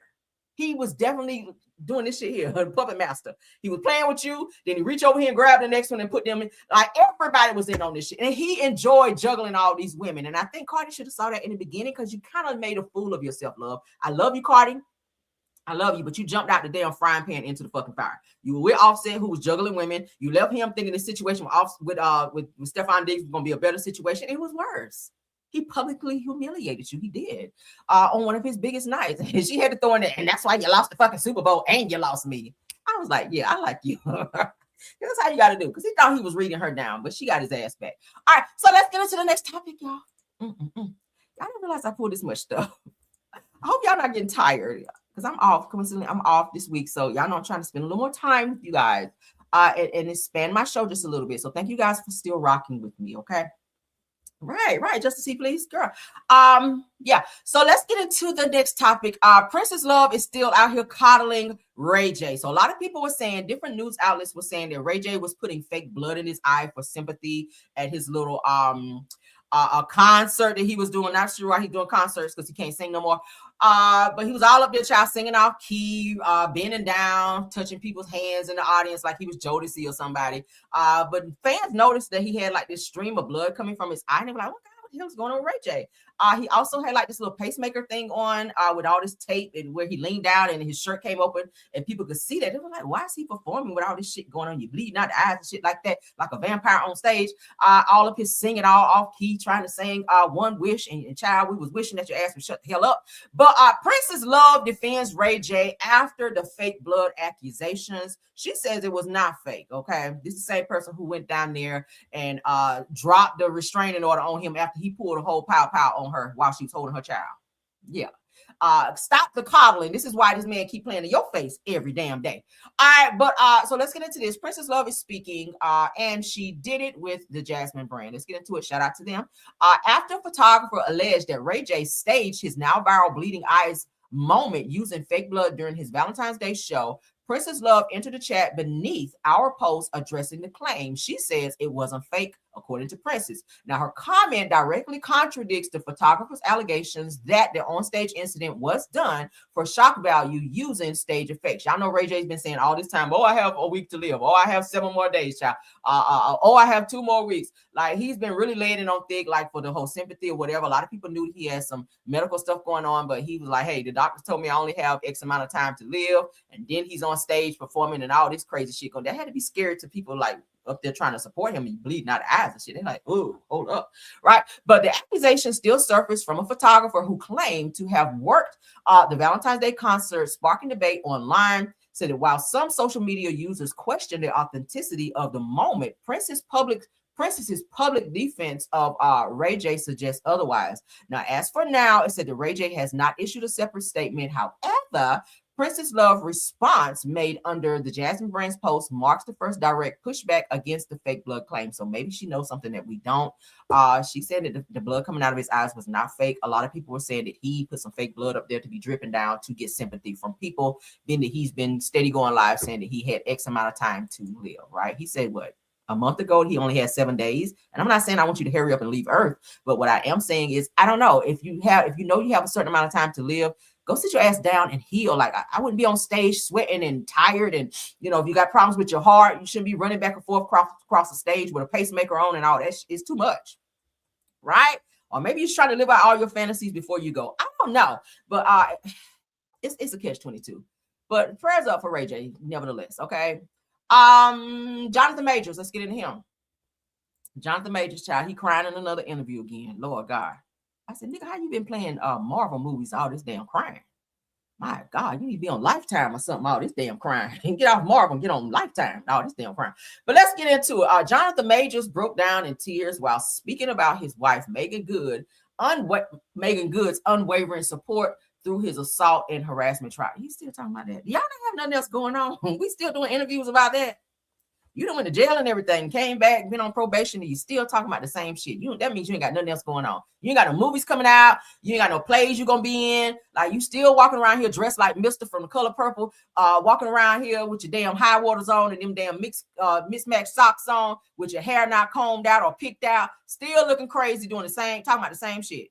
He was definitely doing this shit here, puppet master. He was playing with you, then he reached over here and grabbed the next one and put them in. Like, everybody was in on this shit. And he enjoyed juggling all these women. And I think Cardi should have saw that in the beginning because you kind of made a fool of yourself, love. I love you, Cardi. I love you, but you jumped out the damn frying pan into the fucking fire. You were with Offset, who was juggling women. You left him thinking the situation with Stefon Diggs was gonna be a better situation. It was worse. He publicly humiliated you. He did on one of his biggest nights, and she had to throw in there, and that's why you lost the fucking Super Bowl and you lost me. I was like, yeah, I like you. That's how you got to do, because he thought he was reading her down, but she got his ass back. All right, so let's get into the next topic, y'all. Y'all didn't realize I pulled this much stuff. I hope y'all not getting tired, because I'm off. Coincidentally, I'm off this week, so y'all know I'm trying to spend a little more time with you guys and expand my show just a little bit. So thank you guys for still rocking with me, okay? Right. Just to see, please, girl. Yeah. So let's get into the next topic. Princess Love is still out here coddling Ray J. So a lot of people were saying, different news outlets were saying that Ray J was putting fake blood in his eye for sympathy at his little a concert that he was doing. Not sure why he's doing concerts, because he can't sing no more. But he was all up there, child, singing off key, bending down, touching people's hands in the audience like he was Jodeci or somebody. But fans noticed that he had like this stream of blood coming from his eye, and they were like, what the hell's going on with Ray J? He also had like this little pacemaker thing on with all this tape, and where he leaned down and his shirt came open and people could see that. They were like, why is he performing with all this shit going on? You bleeding out the eyes and shit like that, like a vampire on stage. All of his singing all off key, trying to sing One Wish, and child, we was wishing that your ass would shut the hell up. But Princess Love defends Ray J after the fake blood accusations. She says it was not fake, okay? This is the same person who went down there and dropped the restraining order on him after he pulled a whole pow on her while she was holding her child. Yeah. Stop the coddling. This is why this man keep playing in your face every damn day. All right, but so let's get into this. Princess Love is speaking, and she did it with the Jasmine brand. Let's get into it. Shout out to them. After a photographer alleged that Ray J staged his now viral bleeding eyes moment using fake blood during his Valentine's Day show, Princess Love entered the chat beneath our post addressing the claim. She says it wasn't fake, according to Princess. Now, her comment directly contradicts the photographer's allegations that the onstage incident was done for shock value using stage effects. Y'all know Ray J's been saying all this time, oh, I have a week to live. Oh, I have 7 more days, child. Oh, I have 2 more weeks. Like, he's been really laying it on thick, like, for the whole sympathy or whatever. A lot of people knew he had some medical stuff going on, but he was like, hey, the doctors told me I only have X amount of time to live. And then he's on stage performing and all this crazy shit going. That had to be scary to people like up there trying to support him and bleeding out the eyes and shit. They're like, oh, hold up, right? But the accusation still surfaced from a photographer who claimed to have worked the Valentine's Day concert, sparking debate online. Said that while some social media users question the authenticity of the moment, Princess's public defense of Ray J suggests otherwise. Now, as for now, it said that Ray J has not issued a separate statement. However, Princess Love response made under the Jasmine Brand's post marks the first direct pushback against the fake blood claim. So maybe she knows something that we don't. She said that the blood coming out of his eyes was not fake. A lot of people were saying that he put some fake blood up there to be dripping down to get sympathy from people. Then that he's been steady going live saying that he had X amount of time to live, right? He said what? A month ago, he only had 7 days. And I'm not saying I want you to hurry up and leave Earth, but what I am saying is, I don't know, if you know you have a certain amount of time to live, go sit your ass down and heal. Like, I wouldn't be on stage sweating and tired. And, you know, if you got problems with your heart, you shouldn't be running back and forth across the stage with a pacemaker on and all that. It's too much, right? Or maybe you're trying to live out all your fantasies before you go. I don't know, but it's a catch-22. But prayers up for Ray J, nevertheless, okay? Jonathan Majors, let's get into him. Jonathan Majors, child, he crying in another interview again. Lord God. I said, nigga, how you been playing Marvel movies all this damn crying? My God, you need to be on Lifetime or something, all this damn crying. And get off Marvel and get on Lifetime, all this damn crying. But let's get into it. Jonathan Majors broke down in tears while speaking about his wife, Megan Good's unwavering support through his assault and harassment trial. He's still talking about that. Y'all don't have nothing else going on. We still doing interviews about that. You done went to jail and everything, came back, been on probation, and you still talking about the same shit. That means you ain't got nothing else going on. You ain't got no movies coming out. You ain't got no plays you're going to be in. Like, you still walking around here dressed like Mr. from The Color Purple, walking around here with your damn high waters on and them damn mismatched socks on with your hair not combed out or picked out, still looking crazy, talking about the same shit.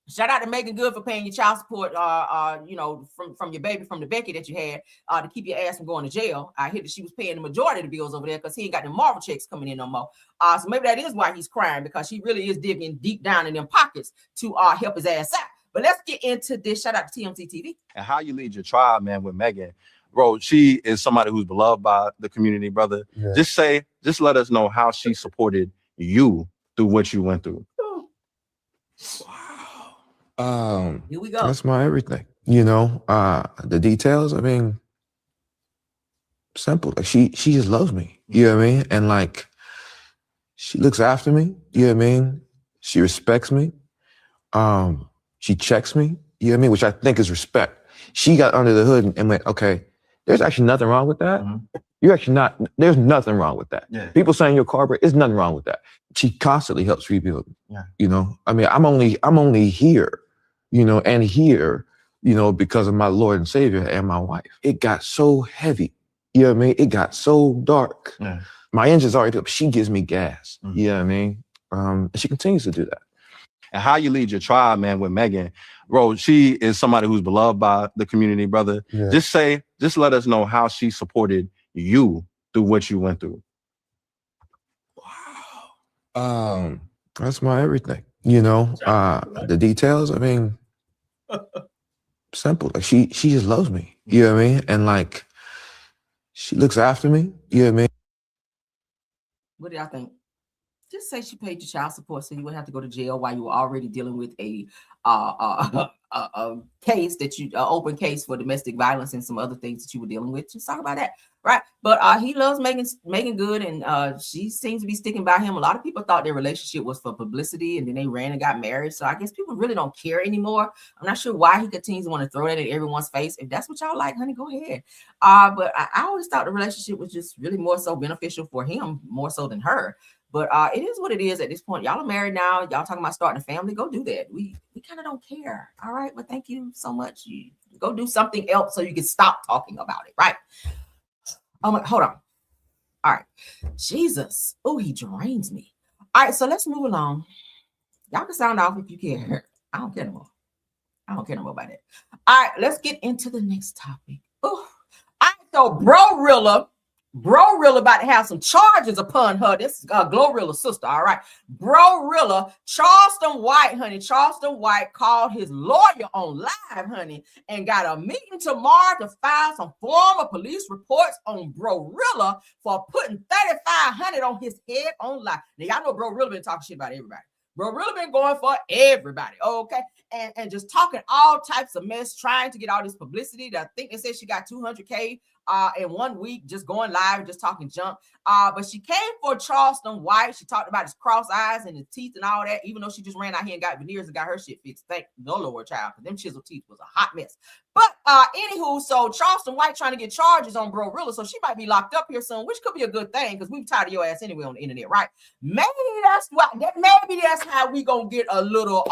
Shout out to Megan Good for paying your child support, from your baby, from the Becky that you had to keep your ass from going to jail. I hear that she was paying the majority of the bills over there because he ain't got the Marvel checks coming in no more. So maybe that is why he's crying, because he really is digging deep down in them pockets to help his ass out. But let's get into this. Shout out to TMZ TV. And how you lead your tribe, man, with Megan. Bro, she is somebody who's beloved by the community, brother. Yeah. Just let us know how she supported you through what you went through. Here we go. That's my everything. You know, the details, I mean, simple. Like she just loves me. You know what I mean? And like, she looks after me. You know what I mean? She respects me. She checks me. You know what I mean? Which I think is respect. She got under the hood and went, okay, there's actually nothing wrong with that. You're actually not, there's nothing wrong with that. Yeah. People saying you're corporate, there's nothing wrong with that. She constantly helps rebuild. Yeah. You know, I mean, I'm only here, you know, and here, you know, because of my Lord and Savior and my wife. It got so heavy. You know what I mean? It got so dark. Yeah. My engine's already up. She gives me gas. You know what I mean? And she continues to do that. And how you lead your tribe, man, with Megan. Bro, she is somebody who's beloved by the community, brother. Yeah. Just let us know how she supported you through what you went through. That's my everything. You know, the details, I mean, simple. Like she just loves me. You know what I mean? And like, she looks after me. You know what I mean? What do y'all think? Just say she paid your child support so you wouldn't have to go to jail while you were already dealing with a case that you open case for domestic violence and some other things that you were dealing with. Just talk about that, right? But he loves Megan good, and she seems to be sticking by him. A lot of people thought their relationship was for publicity, and then they ran and got married. So I guess people really don't care anymore. I'm not sure why he continues to want to throw that in everyone's face. If that's what y'all like, honey, go ahead. But I always thought the relationship was just really more so beneficial for him, more so than her. But it is what it is at this point. Y'all are married now. Y'all talking about starting a family. Go do that. We kind of don't care. All right. But thank you so much. You go do something else so you can stop talking about it. Right. Hold on. All right. Jesus. Oh, he drains me. All right. So let's move along. Y'all can sound off if you care. I don't care no more. I don't care no more about it. All right. Let's get into the next topic. Oh, all right. So Glorilla about to have some charges upon her. This is Glorilla's sister, all right? Glorilla, Charleston White, honey. Charleston White called his lawyer on live, honey, and got a meeting tomorrow to file some formal police reports on Glorilla for putting $3,500 on his head on live. Now, y'all know Glorilla been talking shit about everybody. Glorilla been going for everybody, okay? And just talking all types of mess, trying to get all this publicity. I think they said she got 200K in 1 week, just going live, just talking junk. But she came for Charleston White. She talked about his cross eyes and his teeth and all that, even though she just ran out here and got veneers and got her shit fixed. Thank the Lord, child, because them chisel teeth was a hot mess. But anywho, so Charleston White trying to get charges on Glorilla, so she might be locked up here soon, which could be a good thing because we've tired of your ass anyway on the internet, right? Maybe that's how we gonna get a little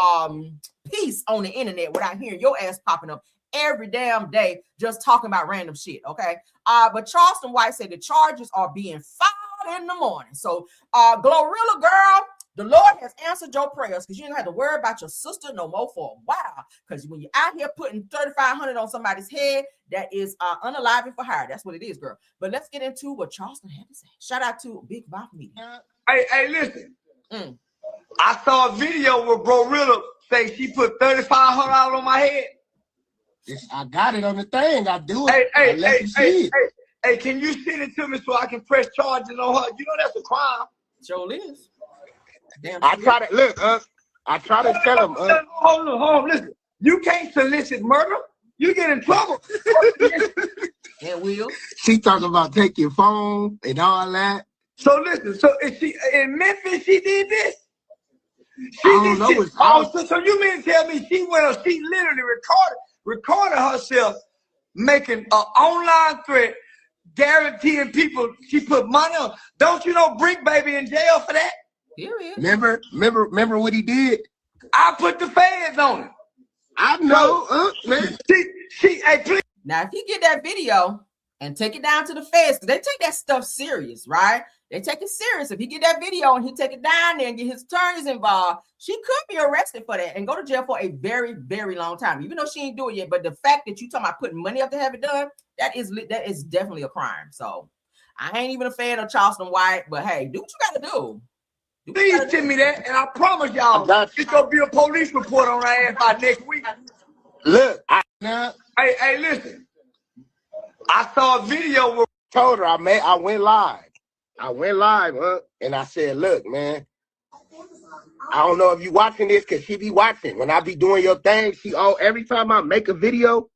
peace on the internet without hearing your ass popping up every damn day just talking about random shit, okay? But Charleston White said the charges are being filed in the morning. So Glorilla girl, the Lord has answered your prayers because you don't have to worry about your sister no more for a while. Because when you're out here putting $3,500 on somebody's head, that is unaliving for hire. That's what it is, girl. But let's get into what Charleston had to say. Shout out to Big Bob Media. Hey, listen. I saw a video where Glorilla say she put $3,500 on my head. I got it on the thing. I do it. Hey, can you send it to me so I can press charges on her? You know that's a crime. Sure is. Damn. I try to look. I try to tell him. Hold on. Listen, you can't solicit murder. You get in trouble. And will. She talking about take your phone and all that. So listen. So if she in Memphis, she did this. So you mean to tell me she literally recorded herself making an online threat, guaranteeing people she put money on. Don't you know Brick Baby in jail for that? Period. Remember what he did? I put the feds on him. I know. Hey, please. Now, if you get that video and take it down to the feds, because they take that stuff serious, right? They take it serious. If he get that video and he take it down there and get his attorneys involved, she could be arrested for that and go to jail for a very, very long time, even though she ain't do it yet. But the fact that you talking about putting money up to have it done, that is definitely a crime. So I ain't even a fan of Charleston White, but hey, do what you got to do. Please send me that, and I promise y'all, it's gonna be a police report on our ass by next week. Look, hey, listen. I saw a video where told her I went live. I went live, and I said, look, man, I don't know if you watching this because she be watching. When I be doing your thing, every time I make a video,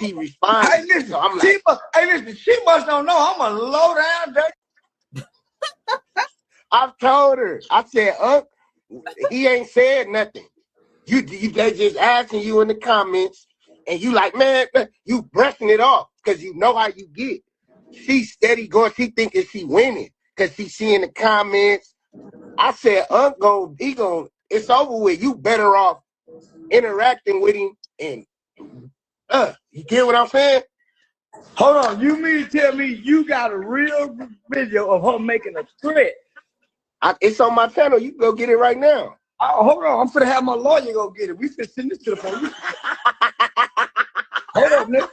she responds. Hey, listen, so I'm like, she must don't know I'm a low down dirty. I've told her. I said, he ain't said nothing. They just asking you in the comments, and you like, man, you brushing it off because you know how you get. She steady going. She thinking she winning because she seeing the comments. I said, it's over with. You better off interacting with him, and you get what I'm saying? Hold on, you mean to tell me you got a real video of her making a threat? It's on my channel. You can go get it right now. Hold on, I'm finna have my lawyer go get it. We finna send this to the police. Hold up, nigga.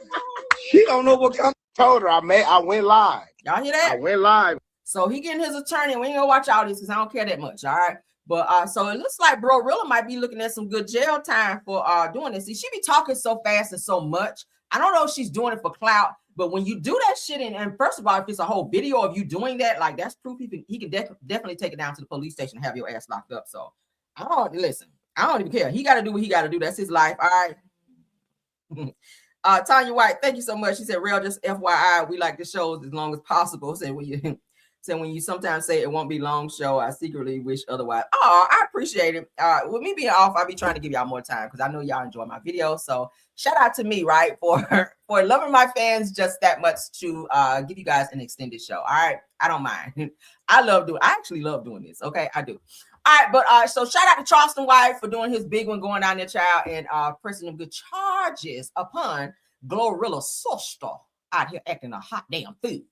She don't know what kind. Told her I went live. Y'all hear that? I went live. So he getting his attorney. We ain't gonna watch all this because I don't care that much. All right. But so it looks like Glorilla might be looking at some good jail time for doing this. See, she be talking so fast and so much. I don't know if she's doing it for clout, but when you do that shit, and first of all, if it's a whole video of you doing that, like that's proof he can definitely take it down to the police station and have your ass locked up. So I don't even care. He got to do what he got to do. That's his life. All right. Tanya White, thank you so much. She said, real, just FYI, we like the shows as long as possible. Said when you sometimes say it won't be long show, I secretly wish otherwise. Oh, I appreciate it. With me being off, I'll be trying to give y'all more time because I know y'all enjoy my videos. So shout out to me, right, for loving my fans just that much to give you guys an extended show. All right, I don't mind. I actually love doing this. Okay, I do. All right, but so shout out to Charleston White for doing his big one, going down there, child, and pressing them good charges upon Glorilla sister out here acting a hot damn food.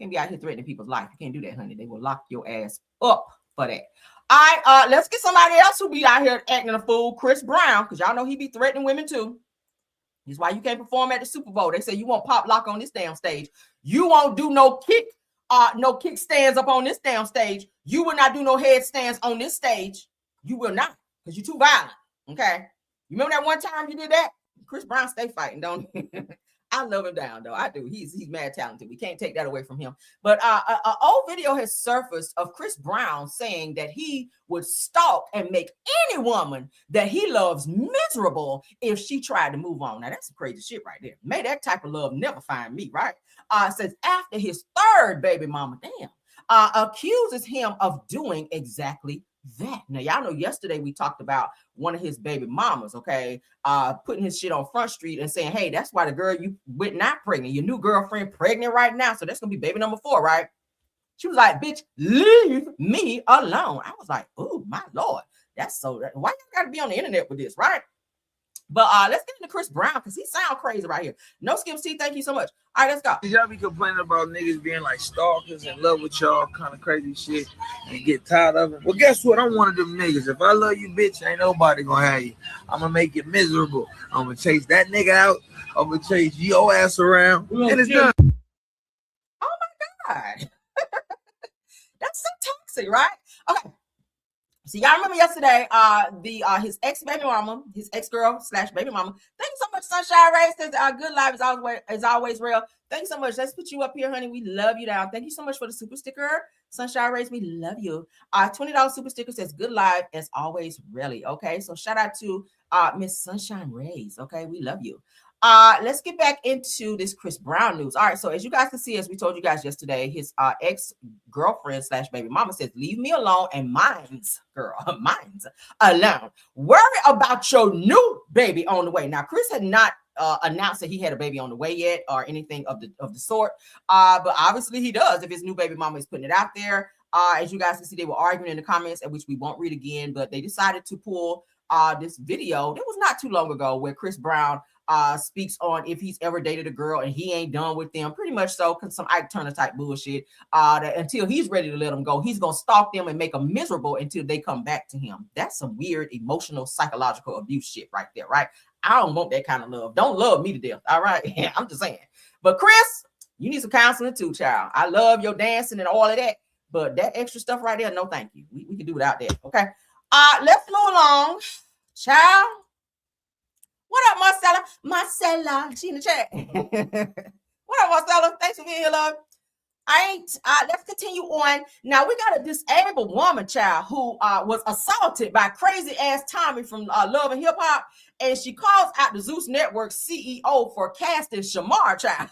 Can't be out here threatening people's life. You can't do that, honey. They will lock your ass up for that. All right, let's get somebody else who be out here acting a fool. Chris Brown, because y'all know he be threatening women too. That's why you can't perform at the Super Bowl. They say you won't pop lock on this damn stage. You won't do no kick stands up on this damn stage. You will not do no headstands on this stage. You will not, because you're too violent. Okay. You remember that one time you did that? Chris Brown stay fighting, don't he? I love him down though. I do. He's mad talented. We can't take that away from him. But an old video has surfaced of Chris Brown saying that he would stalk and make any woman that he loves miserable if she tried to move on. Now that's some crazy shit right there. May that type of love never find me, right? Says after his third baby mama, accuses him of doing exactly that. Now y'all know yesterday we talked about one of his baby mamas, okay, putting his shit on Front Street and saying, hey, that's why the girl you with not pregnant, your new girlfriend pregnant right now, so that's gonna be baby number 4, right? She was like, bitch, leave me alone. I was like, oh my lord, that's so why you gotta be on the internet with this, right? But let's get into Chris Brown because he sounds crazy right here. No Skims T, thank you so much. All right, let's go. Y'all be complaining about niggas being like stalkers and love with y'all kind of crazy shit and get tired of it. Well, guess what? I'm one of them niggas. If I love you, bitch, ain't nobody gonna have you. I'm gonna make you miserable. I'm gonna chase that nigga out. I'm gonna chase your ass around. And it's done. Oh my God. That's so toxic, right? Okay. So y'all remember yesterday, his ex-baby mama, his ex-girl / baby mama. Thank you so much, Sunshine Ray. Says good life is always real. Thank you so much. Let's put you up here, honey. We love you down. Thank you so much for the super sticker. Sunshine Rays, we love you. $20 super sticker says good life as always, really. Okay, so shout out to Miss Sunshine Rays. Okay, we love you. Let's get back into this Chris Brown news. All right, so as you guys can see, as we told you guys yesterday, his ex-girlfriend / baby mama says, leave me alone and mine's alone. Worry about your new baby on the way. Now, Chris had not announced that he had a baby on the way yet or anything of the sort, but obviously he does if his new baby mama is putting it out there. As you guys can see, they were arguing in the comments, at which we won't read again, but they decided to pull this video that was not too long ago where Chris Brown speaks on if he's ever dated a girl and he ain't done with them, pretty much so, some Ike Turner type bullshit, that until he's ready to let them go, he's gonna stalk them and make them miserable until they come back to him. That's some weird emotional psychological abuse shit right there, right? I don't want that kind of love. Don't love me to death, all right? I'm just saying. But Chris, you need some counseling too, child. I love your dancing and all of that, But that extra stuff right there, no thank you. We can do without that. Okay. Let's move along. Child. What up, Marcella? Marcella, she in the chat. What up, Marcella? Thanks for being here, love. Let's continue on. Now we got a disabled woman, child, who was assaulted by crazy ass Tommy from Love and Hip Hop, and she calls out the Zeus Network CEO for casting Sommore, child.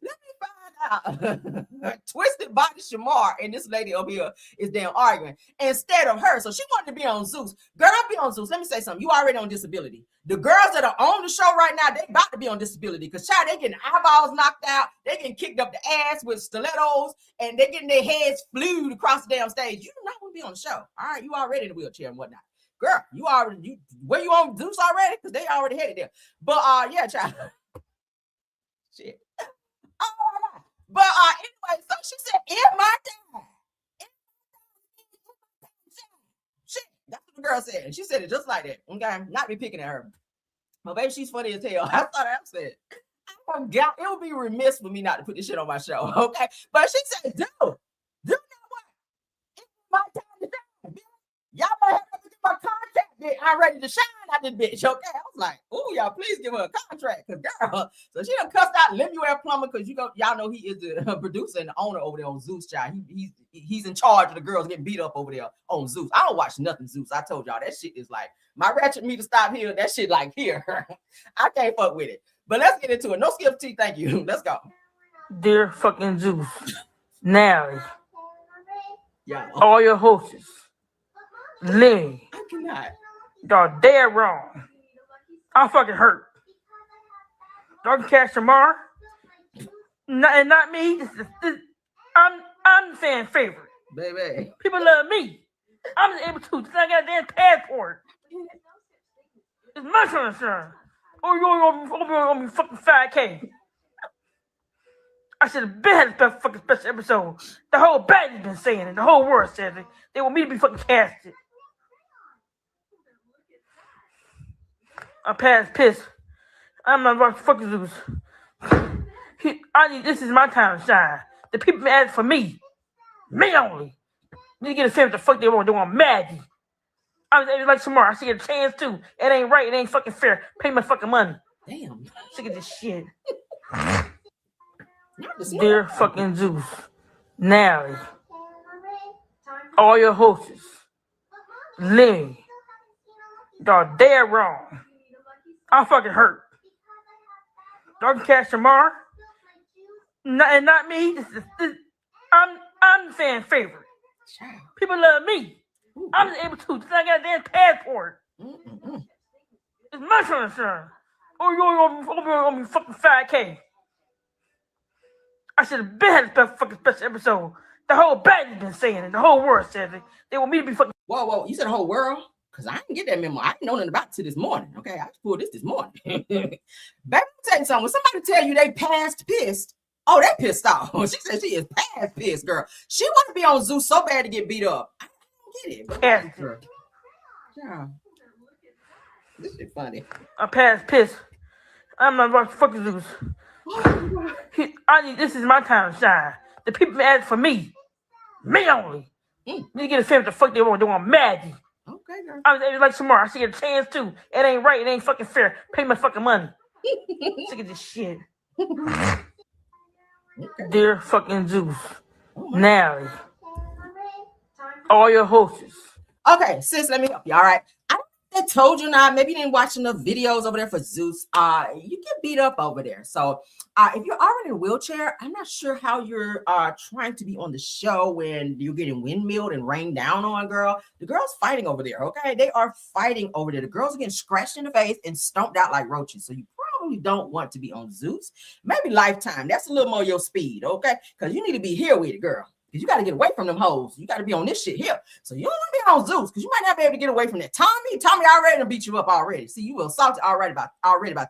Let me find out. Twisted Body Sommore and this lady over here is damn arguing instead of her. So she wanted to be on Zeus. Girl, be on Zeus. Let me say something. You already on disability. The girls that are on the show right now, they about to be on disability because child, they getting eyeballs knocked out. They getting kicked up the ass with stilettos and they getting their heads flued across the damn stage. You do not want to be on the show. All right, you already in the wheelchair and whatnot. Girl, you were you on Zeus already? Because they already headed there. But yeah, child. Shit. Oh my God. But anyway, so she said, in my time. Shit, that's what the girl said. She said it just like that. Okay, not be picking at her. But baby, she's funny as hell. I thought I said, oh God, it would be remiss for me not to put this shit on my show. Okay, but she said, dude, you know what? It's my time to shine. Y'all better have to get my contract, bitch. I'm ready to shine out this bitch. Okay, I was like, oh, y'all please give her a contract, cause girl. So she done cussed out Lemuel Plumber, cause y'all know he is the producer and the owner over there on Zeus, child. He's in charge of the girls getting beat up over there on Zeus. I don't watch nothing Zeus. I told y'all that shit is like my ratchet meter stop here. That shit like here. I can't fuck with it. But let's get into it. No skip tea, thank you. Let's go. Dear fucking Zeus, Nally, yeah, all your hosts, Lee, I cannot. Y'all dead wrong. I'm fucking hurt. Y'all can catch tomorrow. Not me. I'm the fan favorite. Baby. People love me. I'm just able to. I got a damn passport. It's my turn, son. Oh, you're on me fucking 5K. I should have been had a fucking special episode. The whole band has been saying it. The whole world says it. They want me to be fucking casted. I'm past pissed. I'm not about to fucking Zeus. This is my time to shine. The people been asking for me. Me only. Need to get a family the fuck they want. They want Maggie. I was like tomorrow. I see a chance too. It ain't right. It ain't fucking fair. Pay my fucking money. Damn. Sick of this shit. Dear fucking Zeus, Nally, all your hosts, Lee, y'all dead wrong. I'm fucking hurt. Y'all can catch tomorrow. Not me. I'm the fan favorite. People love me. I'm just able to. I got a damn passport. It's my turn, son. Oh, you're on me fucking 5K. I should have been had a fucking special episode. The whole band has been saying it. The whole world says it. They want me to be fucking. Whoa. You said the whole world? Because I didn't get that memo. I didn't know nothing about it till this morning. Okay, I just pulled this morning. Baby, let me tell you something. When somebody tell you they past pissed, oh, they pissed off. She said she is past pissed, girl. She want to be on Zeus so bad to get beat up. I don't get it. But yeah. This shit funny. I'm past pissed. I'm not about to fucking Zeus. This is my time to shine. The people been asking for me. Me only. Need to get a family the fuck they want. They want Maggie. Okay, girl. I was like tomorrow. I see a chance too. It ain't right. It ain't fucking fair. Pay my fucking money. Sick of this shit. Okay. Dear fucking Zeus, Nally, all your hosts. Okay, sis, let me help you. All right. I told you not. Maybe you didn't watch enough videos over there for Zeus. You get beat up over there. So if you're already in a wheelchair, I'm not sure how you're trying to be on the show when you're getting windmilled and rained down on, girl. The girls fighting over there, okay? They are fighting over there. The girls are getting scratched in the face and stomped out like roaches. So you probably don't want to be on Zeus. Maybe Lifetime. That's a little more your speed, okay? Because you need to be here with it, girl. Because you got to get away from them hoes. You got to be on this shit here. So you don't want to be on Zeus because you might not be able to get away from that. Tommy already beat you up already. See, you were assaulted already by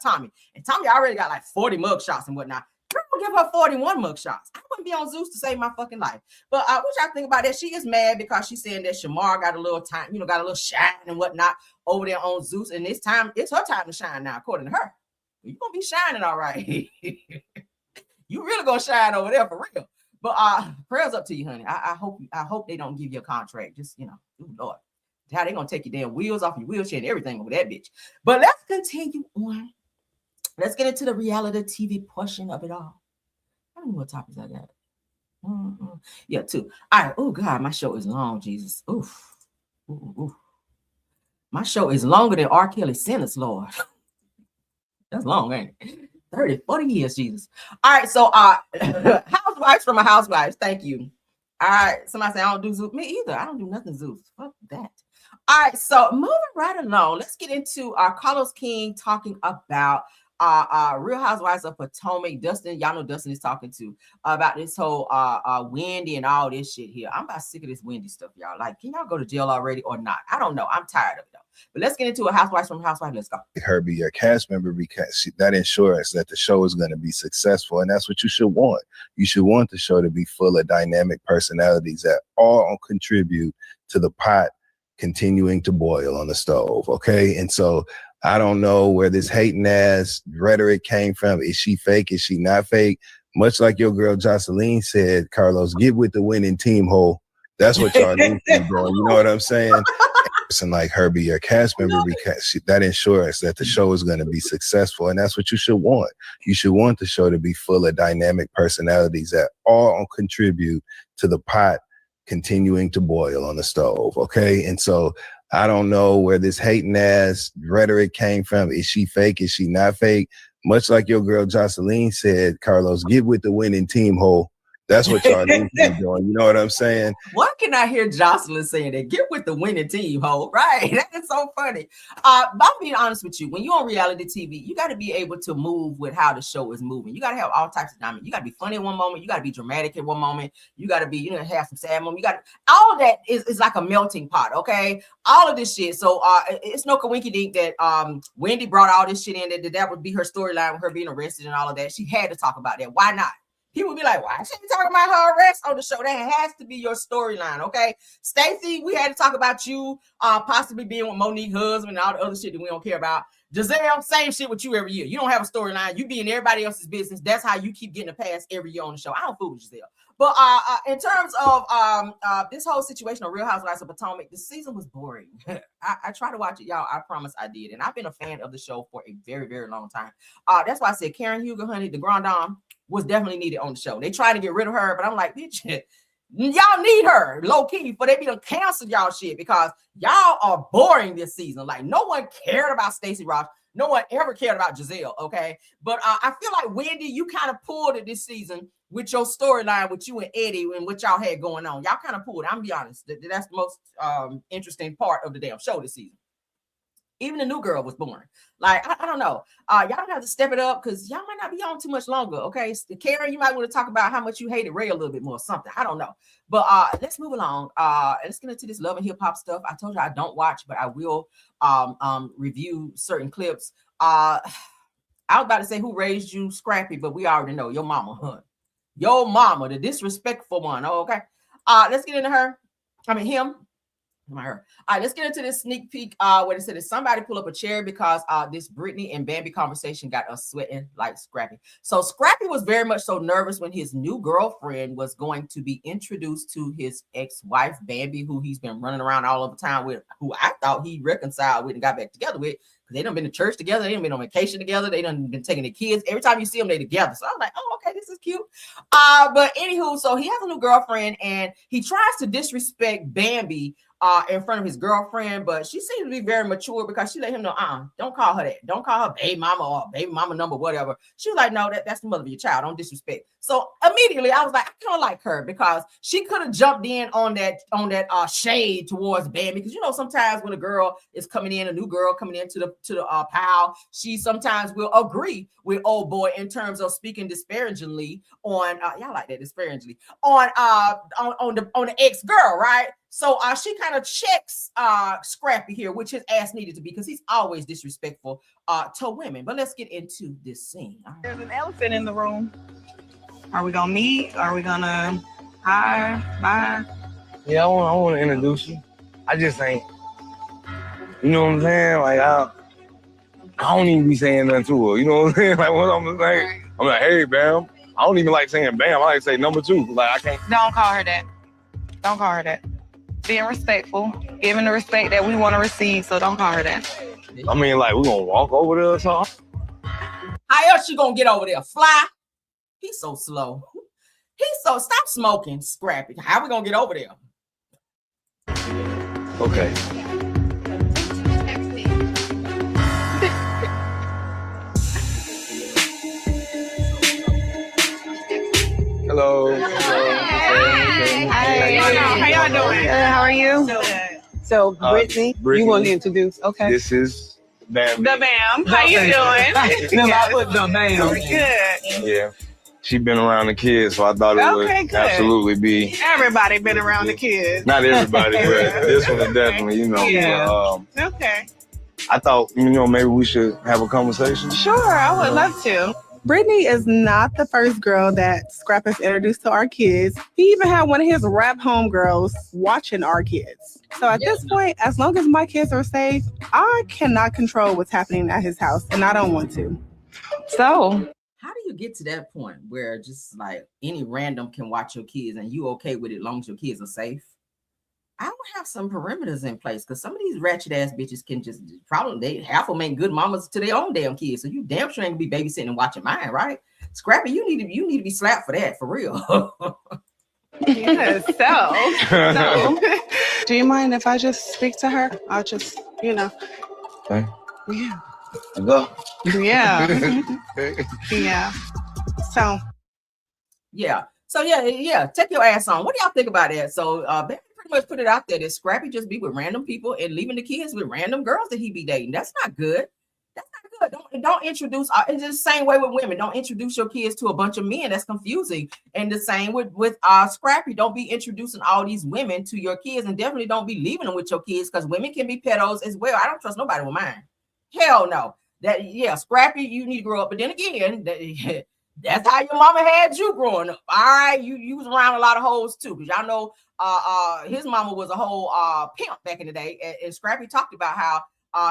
Tommy. And Tommy already got like 40 mug shots and whatnot. Girl, give her 41 mug shots. I wouldn't be on Zeus to save my fucking life. But what y'all think about that? She is mad because she's saying that Sommore got a little time, got a little shine and whatnot over there on Zeus. And it's her time to shine now, according to her. You're going to be shining all right. You really going to shine over there for real. But prayers up to you, honey. I hope they don't give you a contract. Just, you know, ooh, Lord. How they gonna take your damn wheels off your wheelchair and everything over that bitch. But let's continue on. Let's get into the reality TV portion of it all. I don't know what topics I got. Yeah, 2. All right. Oh God, my show is long, Jesus. Oof. Ooh. My show is longer than R. Kelly sentence, Lord. That's long, ain't it? 30, 40 years, Jesus. All right, so Housewives from a Housewives. Thank you. All right, somebody say I don't do Zeus. Me either. I don't do nothing Zeus. Fuck that. All right, so moving right along, let's get into Carlos King talking about Real Housewives of Potomac. Dustin, y'all know Dustin is talking to about this whole Wendy and all this shit here. I'm about sick of this Wendy stuff, y'all. Like, can y'all go to jail already or not? I don't know. I'm tired of it though. But let's get into a Housewives from Housewives. Let's go. Her be your cast member because that ensures that the show is going to be successful, and that's what you should want. You should want the show to be full of dynamic personalities that all contribute to the pot continuing to boil on the stove. Okay, and so I don't know where this hating ass rhetoric came from. Is she fake? Is she not fake? Much like your girl Jocelyn said, Carlos, get with the winning team, ho. That's what y'all need to be doing. You know what I'm saying? And like her be your cast member because that ensures that the show is going to be successful, and that's what you should want. You should want the show to be full of dynamic personalities that all contribute to the pot continuing to boil on the stove. Okay, and so I don't know where this hating ass rhetoric came from. Is she fake? Is she not fake? Much like your girl Jocelyn said, Carlos, get with the winning team, ho. That's what y'all need to be doing. You know what I'm saying? Why can I hear Jocelyn saying that? Get with the winning team, ho. Right. That is so funny. But I'm being honest with you. When you're on reality TV, you got to be able to move with how the show is moving. You got to have all types of dynamics. You got to be funny in one moment. You got to be dramatic in one moment. You got to be, you know, have some sad moments. You got all of that is like a melting pot. Okay. All of this shit. So it's no coinky-dink that Wendy brought all this shit in, that would be her storyline with her being arrested and all of that. She had to talk about that. Why not? People be like, why is she talking about her arrest on the show? That has to be your storyline, okay? Stacey, we had to talk about you possibly being with Monique's husband and all the other shit that we don't care about. Giselle, same shit with you every year. You don't have a storyline. You be in everybody else's business. That's how you keep getting a pass every year on the show. I don't fool with Giselle. But in terms of this whole situation of Real Housewives of Potomac, the season was boring. I tried to watch it, y'all. I promise I did. And I've been a fan of the show for a very, very long time. That's why I said Karen Huger, honey, the Grand Dame, was definitely needed on the show. They tried to get rid of her, but I'm like, bitch, y'all need her low key for they be done canceled y'all shit because y'all are boring this season. Like no one cared about Stacey Ross. No one ever cared about Giselle. Okay. But I feel like Wendy, you kind of pulled it this season with your storyline with you and Eddie and what y'all had going on. Y'all kind of pulled it. I'm gonna be honest. That's the most interesting part of the damn show this season. Even the new girl was boring. Like, I don't know. Y'all have to step it up because y'all might not be on too much longer, okay? Karen, you might want to talk about how much you hated Ray a little bit more or something. I don't know. But let's move along. Let's get into this love and hip-hop stuff. I told you I don't watch, but I will review certain clips. I was about to say who raised you, Scrappy, but we already know. Your mama, huh? Your mama, the disrespectful one, okay? Let's get into him. All right, let's get into this sneak peek. What it said is somebody pull up a chair because this Britney and Bambi conversation got us sweating like Scrappy. So Scrappy was very much so nervous when his new girlfriend was going to be introduced to his ex-wife Bambi, who he's been running around all over town with, who I thought he reconciled with and got back together with. They done been to church together. They done been on vacation together. They done been taking the kids. Every time you see them, they together. So I was like, oh, okay, this is cute. But anywho, so he has a new girlfriend and he tries to disrespect Bambi in front of his girlfriend, but she seems to be very mature because she let him know, don't call her that. Don't call her baby mama or baby mama number, whatever. She was like, no, that's the mother of your child. Don't disrespect. So immediately I was like, I kind of like her because she could have jumped in on that shade towards Bambi. Because you know, sometimes when a girl is coming in, a new girl coming into the pal, she sometimes will agree with old boy in terms of speaking disparagingly on y'all like that disparagingly on the ex-girl, right? So she kind of checks Scrappy here, which his ass needed to be because he's always disrespectful to women. But let's get into this scene. There's an elephant in the room. Are we gonna meet? Are we gonna hi, bye? Yeah, I want to introduce you. I just ain't. You know what I'm saying? Like I don't even be saying nothing to her. You know what I'm saying? Like what I'm saying? I'm like, hey, Bam, I don't even like saying Bam. I like to say number 2. Like, I can't. Don't call her that. Don't call her that. Being respectful, giving the respect that we want to receive, so don't call her that. I mean, like, we're going to walk over there or something? How else she gonna get over there? Fly? He's so slow. Stop smoking, Scrappy. How we gonna get over there? Okay. Hello. How y'all doing? How are you? So, Brittany, you want to introduce? Okay. This is Bambi. The Bam. How you doing? No, I put the Bam. Good. Yeah. She been around the kids, so I thought it would good. absolutely be. Everybody been around the kids. Not everybody, but this one is definitely, you know. Yeah. But, Okay. I thought, maybe we should have a conversation. Sure, I would love to. Brittany is not the first girl that Scrap has introduced to our kids. He even had one of his rap homegirls watching our kids. So at this point, as long as my kids are safe, I cannot control what's happening at his house, and I don't want to. So how do you get to that point where just like any random can watch your kids and you okay with it as long as your kids are safe? I would have some perimeters in place because some of these ratchet ass bitches can just half of them ain't good mamas to their own damn kids. So you damn sure ain't gonna be babysitting and watching mine, right? Scrappy, you need to be slapped for that, for real. Yes, so do you mind if I just speak to her? I'll just, Okay. Yeah. Go. Yeah. Yeah. So yeah, take your ass on. What do y'all think about that? So Barry pretty much put it out there that Scrappy just be with random people and leaving the kids with random girls that he be dating. That's not good. That's not good. Don't introduce. It's the same way with women. Don't introduce your kids to a bunch of men. That's confusing. And the same with Scrappy. Don't be introducing all these women to your kids, and definitely don't be leaving them with your kids because women can be pedos as well. I don't trust nobody with mine. Hell no. Scrappy, you need to grow up. But then again, that's how your mama had you growing up. All right, you was around a lot of hoes too, because y'all know his mama was a whole pimp back in the day. And Scrappy talked about how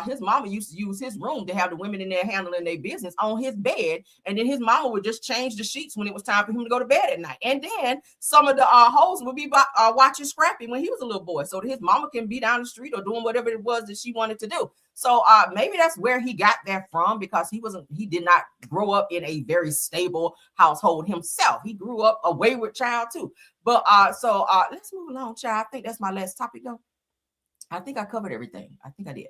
his mama used to use his room to have the women in there handling their business on his bed, and then his mama would just change the sheets when it was time for him to go to bed at night. And then some of the hoes would be watching Scrappy when he was a little boy, so that his mama can be down the street or doing whatever it was that she wanted to do. So maybe that's where he got that from, because he did not grow up in a very stable household himself. He grew up a wayward child too. But so let's move along, child. I think that's my last topic though. I think I covered everything. I think I did.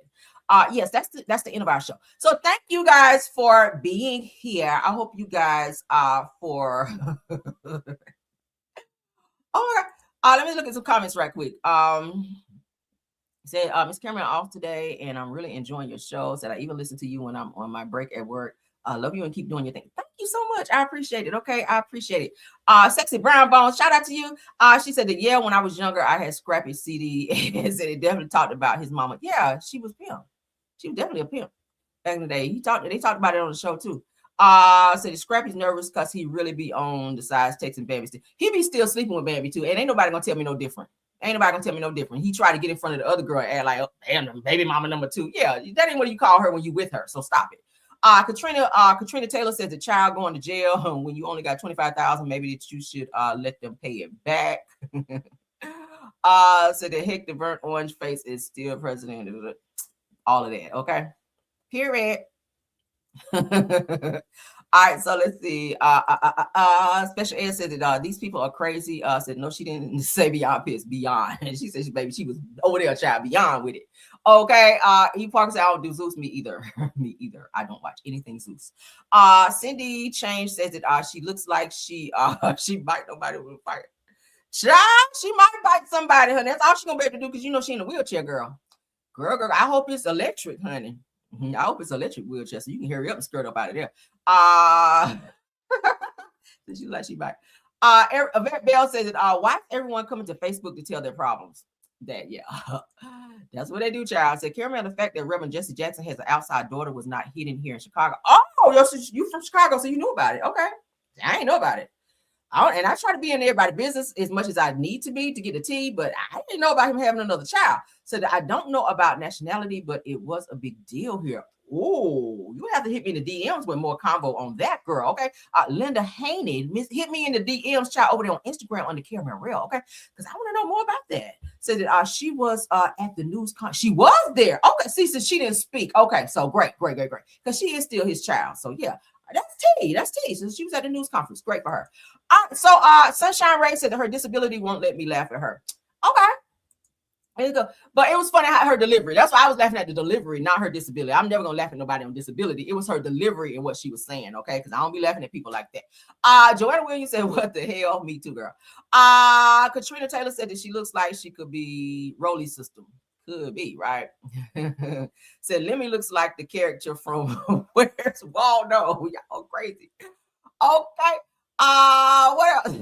Yes, that's the end of our show. So thank you guys for being here. I hope you guys for all right. Let me look at some comments right quick. Said Miss Cameron off today, and I'm really enjoying your show. Said I even listen to you when I'm on my break at work. I love you and keep doing your thing. Thank you so much. I appreciate it. Okay, I appreciate it. Sexy Brown Bones, shout out to you. She said that when I was younger, I had Scrappy CD and said it definitely talked about his mama. Yeah, she was pimp. She was definitely a pimp back in the day. They talked about it on the show too. Said Scrappy's nervous because he really be on the sides texting Bambi. He be still sleeping with Bambi too, and ain't nobody gonna tell me no different. Ain't nobody gonna tell me no different. He tried to get in front of the other girl and act like, oh, damn, baby mama number 2. Yeah, that ain't what you call her when you with her. So stop it. Katrina Taylor says the child going to jail when you only got $25,000, maybe that you should let them pay it back. So the heck, the burnt orange face is still president. All of that, okay. Period. All right, so let's see. Special Ed said that these people are crazy. Said no, she didn't say beyond piss, beyond. And she said she was over there, child, beyond with it. Okay. E Parker said I don't do Zeus. Me either. Me either. I don't watch anything Zeus. Cindy Change says that she looks like she bite nobody with a fire. Child, she might bite somebody, honey. That's all she's gonna be able to do, because she in a wheelchair, girl. Girl. I hope it's electric, honey. I hope it's electric wheelchair so you can hurry up and skirt up out of there. She like she back. Bell says that why is everyone coming to Facebook to tell their problems? That's what they do, child. Said Caramel, the fact that Reverend Jesse Jackson has an outside daughter was not hidden here in Chicago. Oh, you from Chicago, so you knew about it. Okay. I ain't know about it. And I try to be in everybody's business as much as I need to be to get the tea, but I didn't know about him having another child. So that I don't know about nationality, but it was a big deal here. Ooh, you have to hit me in the DMs with more convo on that, girl. Okay. Linda Haney, hit me in the DMs, chat over there on Instagram under Karen Real. Okay. Because I want to know more about that. Said that she was at the news she was there. Okay. See, since she didn't speak. Okay. So great. Because she is still his child. So yeah. That's T. So she was at the news conference. Great for her. So Sunshine Ray said that her disability won't let me laugh at her. Okay. There you go. But it was funny how her delivery. That's why I was laughing at the delivery, not her disability. I'm never gonna laugh at nobody on disability. It was her delivery and what she was saying, okay? Because I don't be laughing at people like that. Joanna Williams said, "What the hell?" Me too, girl. Katrina Taylor said that she looks like she could be Rolly's sister. Could be, right? Said Lemmy looks like the character from Where's Waldo? Y'all crazy. Okay. What else?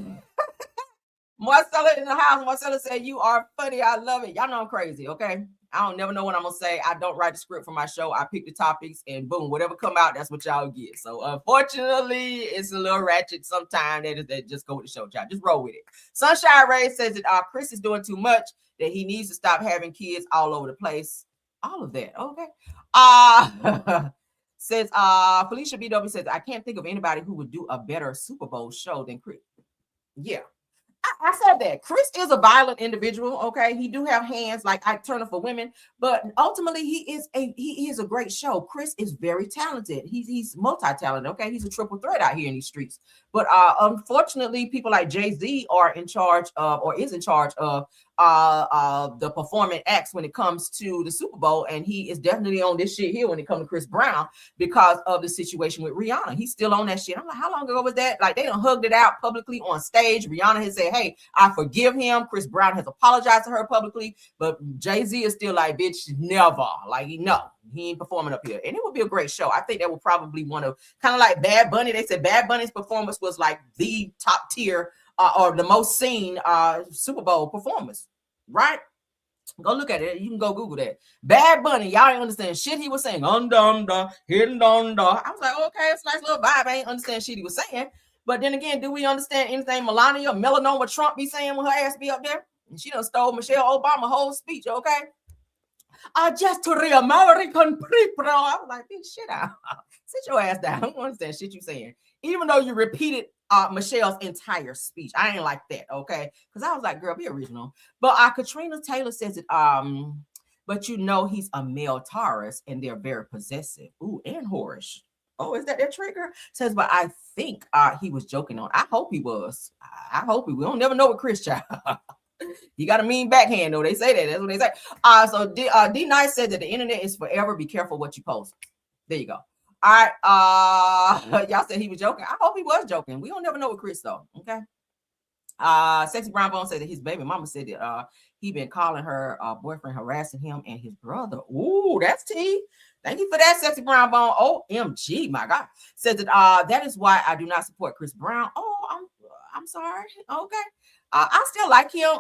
Marcella in the house. Marcella said, "You are funny. I love it." Y'all know I'm crazy, okay? I don't never know what I'm gonna say. I don't write the script for my show. I pick the topics and boom, whatever come out, that's what y'all get. So unfortunately, it's a little ratchet sometimes. That just go with the show, y'all. Just roll with it. Sunshine Ray says that Chris is doing too much, that he needs to stop having kids all over the place. All of that, okay. Says Felicia BW says, "I can't think of anybody who would do a better Super Bowl show than Chris." Yeah. I said that Chris is a violent individual. Okay, he do have hands like Ike Turner for women, but ultimately he is a great show. Chris is very talented. He's multi-talented. Okay, he's a triple threat out here in these streets. But unfortunately, people like Jay-Z are in charge of, or is in charge of, the performing acts when it comes to the Super Bowl, and he is definitely on this shit here when it comes to Chris Brown because of the situation with Rihanna. He's still on that shit. I'm like, how long ago was that? Like, they done hugged it out publicly on stage. Rihanna has said, "Hey, I forgive him." Chris Brown has apologized to her publicly, but Jay-Z is still like, "Bitch, never." Like, no, he ain't performing up here. And it would be a great show. I think that would probably one of, kind of like Bad Bunny. They said Bad Bunny's performance was like the top tier or the most seen Super Bowl performance, right? Go look at it. You can go Google that. Bad Bunny, y'all ain't understand shit he was saying. Hidden under. I was like, okay, it's a nice little vibe. I ain't understand shit he was saying. But then again, do we understand anything Melania, Melanoma Trump be saying when her ass be up there? And she done stole Michelle Obama's whole speech, okay? Just to the American people. I was like, bitch, shit out. Sit your ass down. I don't understand shit you saying. Even though you repeated Michelle's entire speech. I ain't like that, okay? Because I was like, girl, be original. But Katrina Taylor says it, but you know he's a male Taurus and they're very possessive. Ooh, and whorish. Oh, is that their trigger? Says, but I think he was joking on. I hope he was. I hope he. We don't never know with Chris child. He got a mean backhand, though. They say that. That's what they say. So D Nice said that the internet is forever. Be careful what you post. There you go. All right. Y'all said he was joking. I hope he was joking. We don't never know with Chris, though. Okay. Sexy Brown Bone said that his baby mama said that he been calling her boyfriend harassing him and his brother. Ooh, that's tea. Thank you for that, Sexy Brown Bone. OMG, my God. Says that that is why I do not support Chris Brown. Oh, I'm sorry. Okay. I still like him.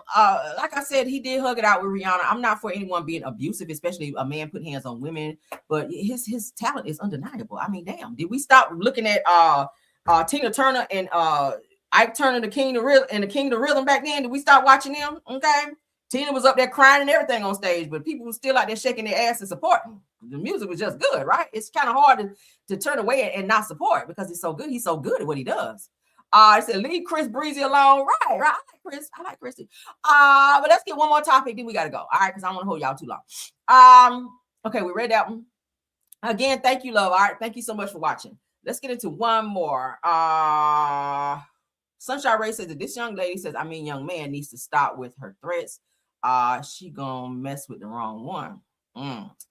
Like I said, he did hug it out with Rihanna. I'm not for anyone being abusive, especially a man put hands on women, but his talent is undeniable. I mean, damn, did we stop looking at Tina Turner and Ike Turner, the King of the Rhythm back then? Did we stop watching them? Okay. Tina was up there crying and everything on stage, but people were still out there shaking their ass and supporting. The music was just good, right? It's kind of hard to turn away and not support because he's so good. He's so good at what he does. I said, leave Chris Breezy alone. Right. I like Chris. I like Chrissy. But let's get one more topic, then we got to go. All right, because I don't want to hold y'all too long. Okay, we read that one. Again, thank you, love. All right, thank you so much for watching. Let's get into one more. Sunshine Ray says that this young lady says, young man needs to stop with her threats. She gonna mess with the wrong one.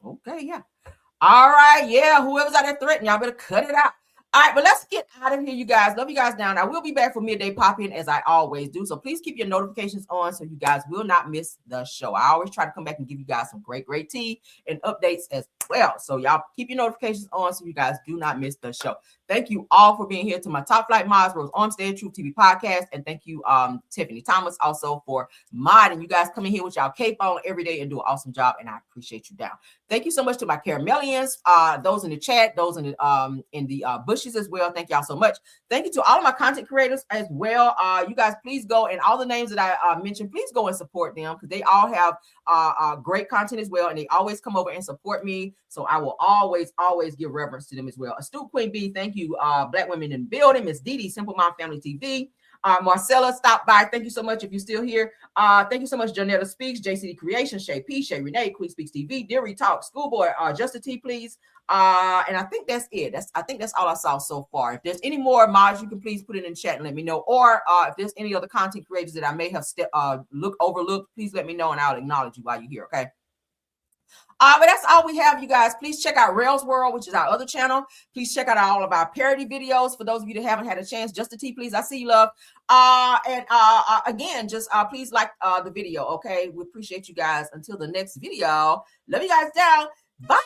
Okay, yeah. All right, yeah. Whoever's out there threatening, y'all better cut it out. All right, but let's get out of here, you guys. Love you guys down. I will be back for midday pop-in as I always do. So please keep your notifications on so you guys will not miss the show. I always try to come back and give you guys some great tea and updates as well. So y'all keep your notifications on so you guys do not miss the show. Thank you all for being here to my Top Flight Mods, Rose Armstead, Truth TV podcast. And thank you, Tiffany Thomas, also for modding. You guys come in here with y'all cape on every day and do an awesome job. And I appreciate you down. Thank you so much to my Caramelians, those in the chat, those in the bushes as well. Thank y'all so much. Thank you to all of my content creators as well. You guys, please go, and all the names that I mentioned, please go and support them because they all have great content as well, and they always come over and support me. So I will always give reverence to them as well. Astute Queen B, thank you. Black Women in the Building, Miss Dee, Simple Mom Family TV. Marcella, stop by. Thank you so much if you're still here. Thank you so much, Janetta Speaks, JCD Creation, Shay P, Shay Renee, Queen Speaks TV, Deary Talk, Schoolboy, Just a T, please. And I think that's it. I think that's all I saw so far. If there's any more mods, you can please put it in the chat and let me know. Or if there's any other content creators that I may have overlooked, please let me know and I'll acknowledge you while you're here. Okay. But that's all we have, you guys. Please check out Rails World, which is our other channel. Please check out all of our parody videos. For those of you that haven't had a chance, Just a T, please. I see you, love. Again, just please like the video, okay? We appreciate you guys. Until the next video, love you guys down. Bye.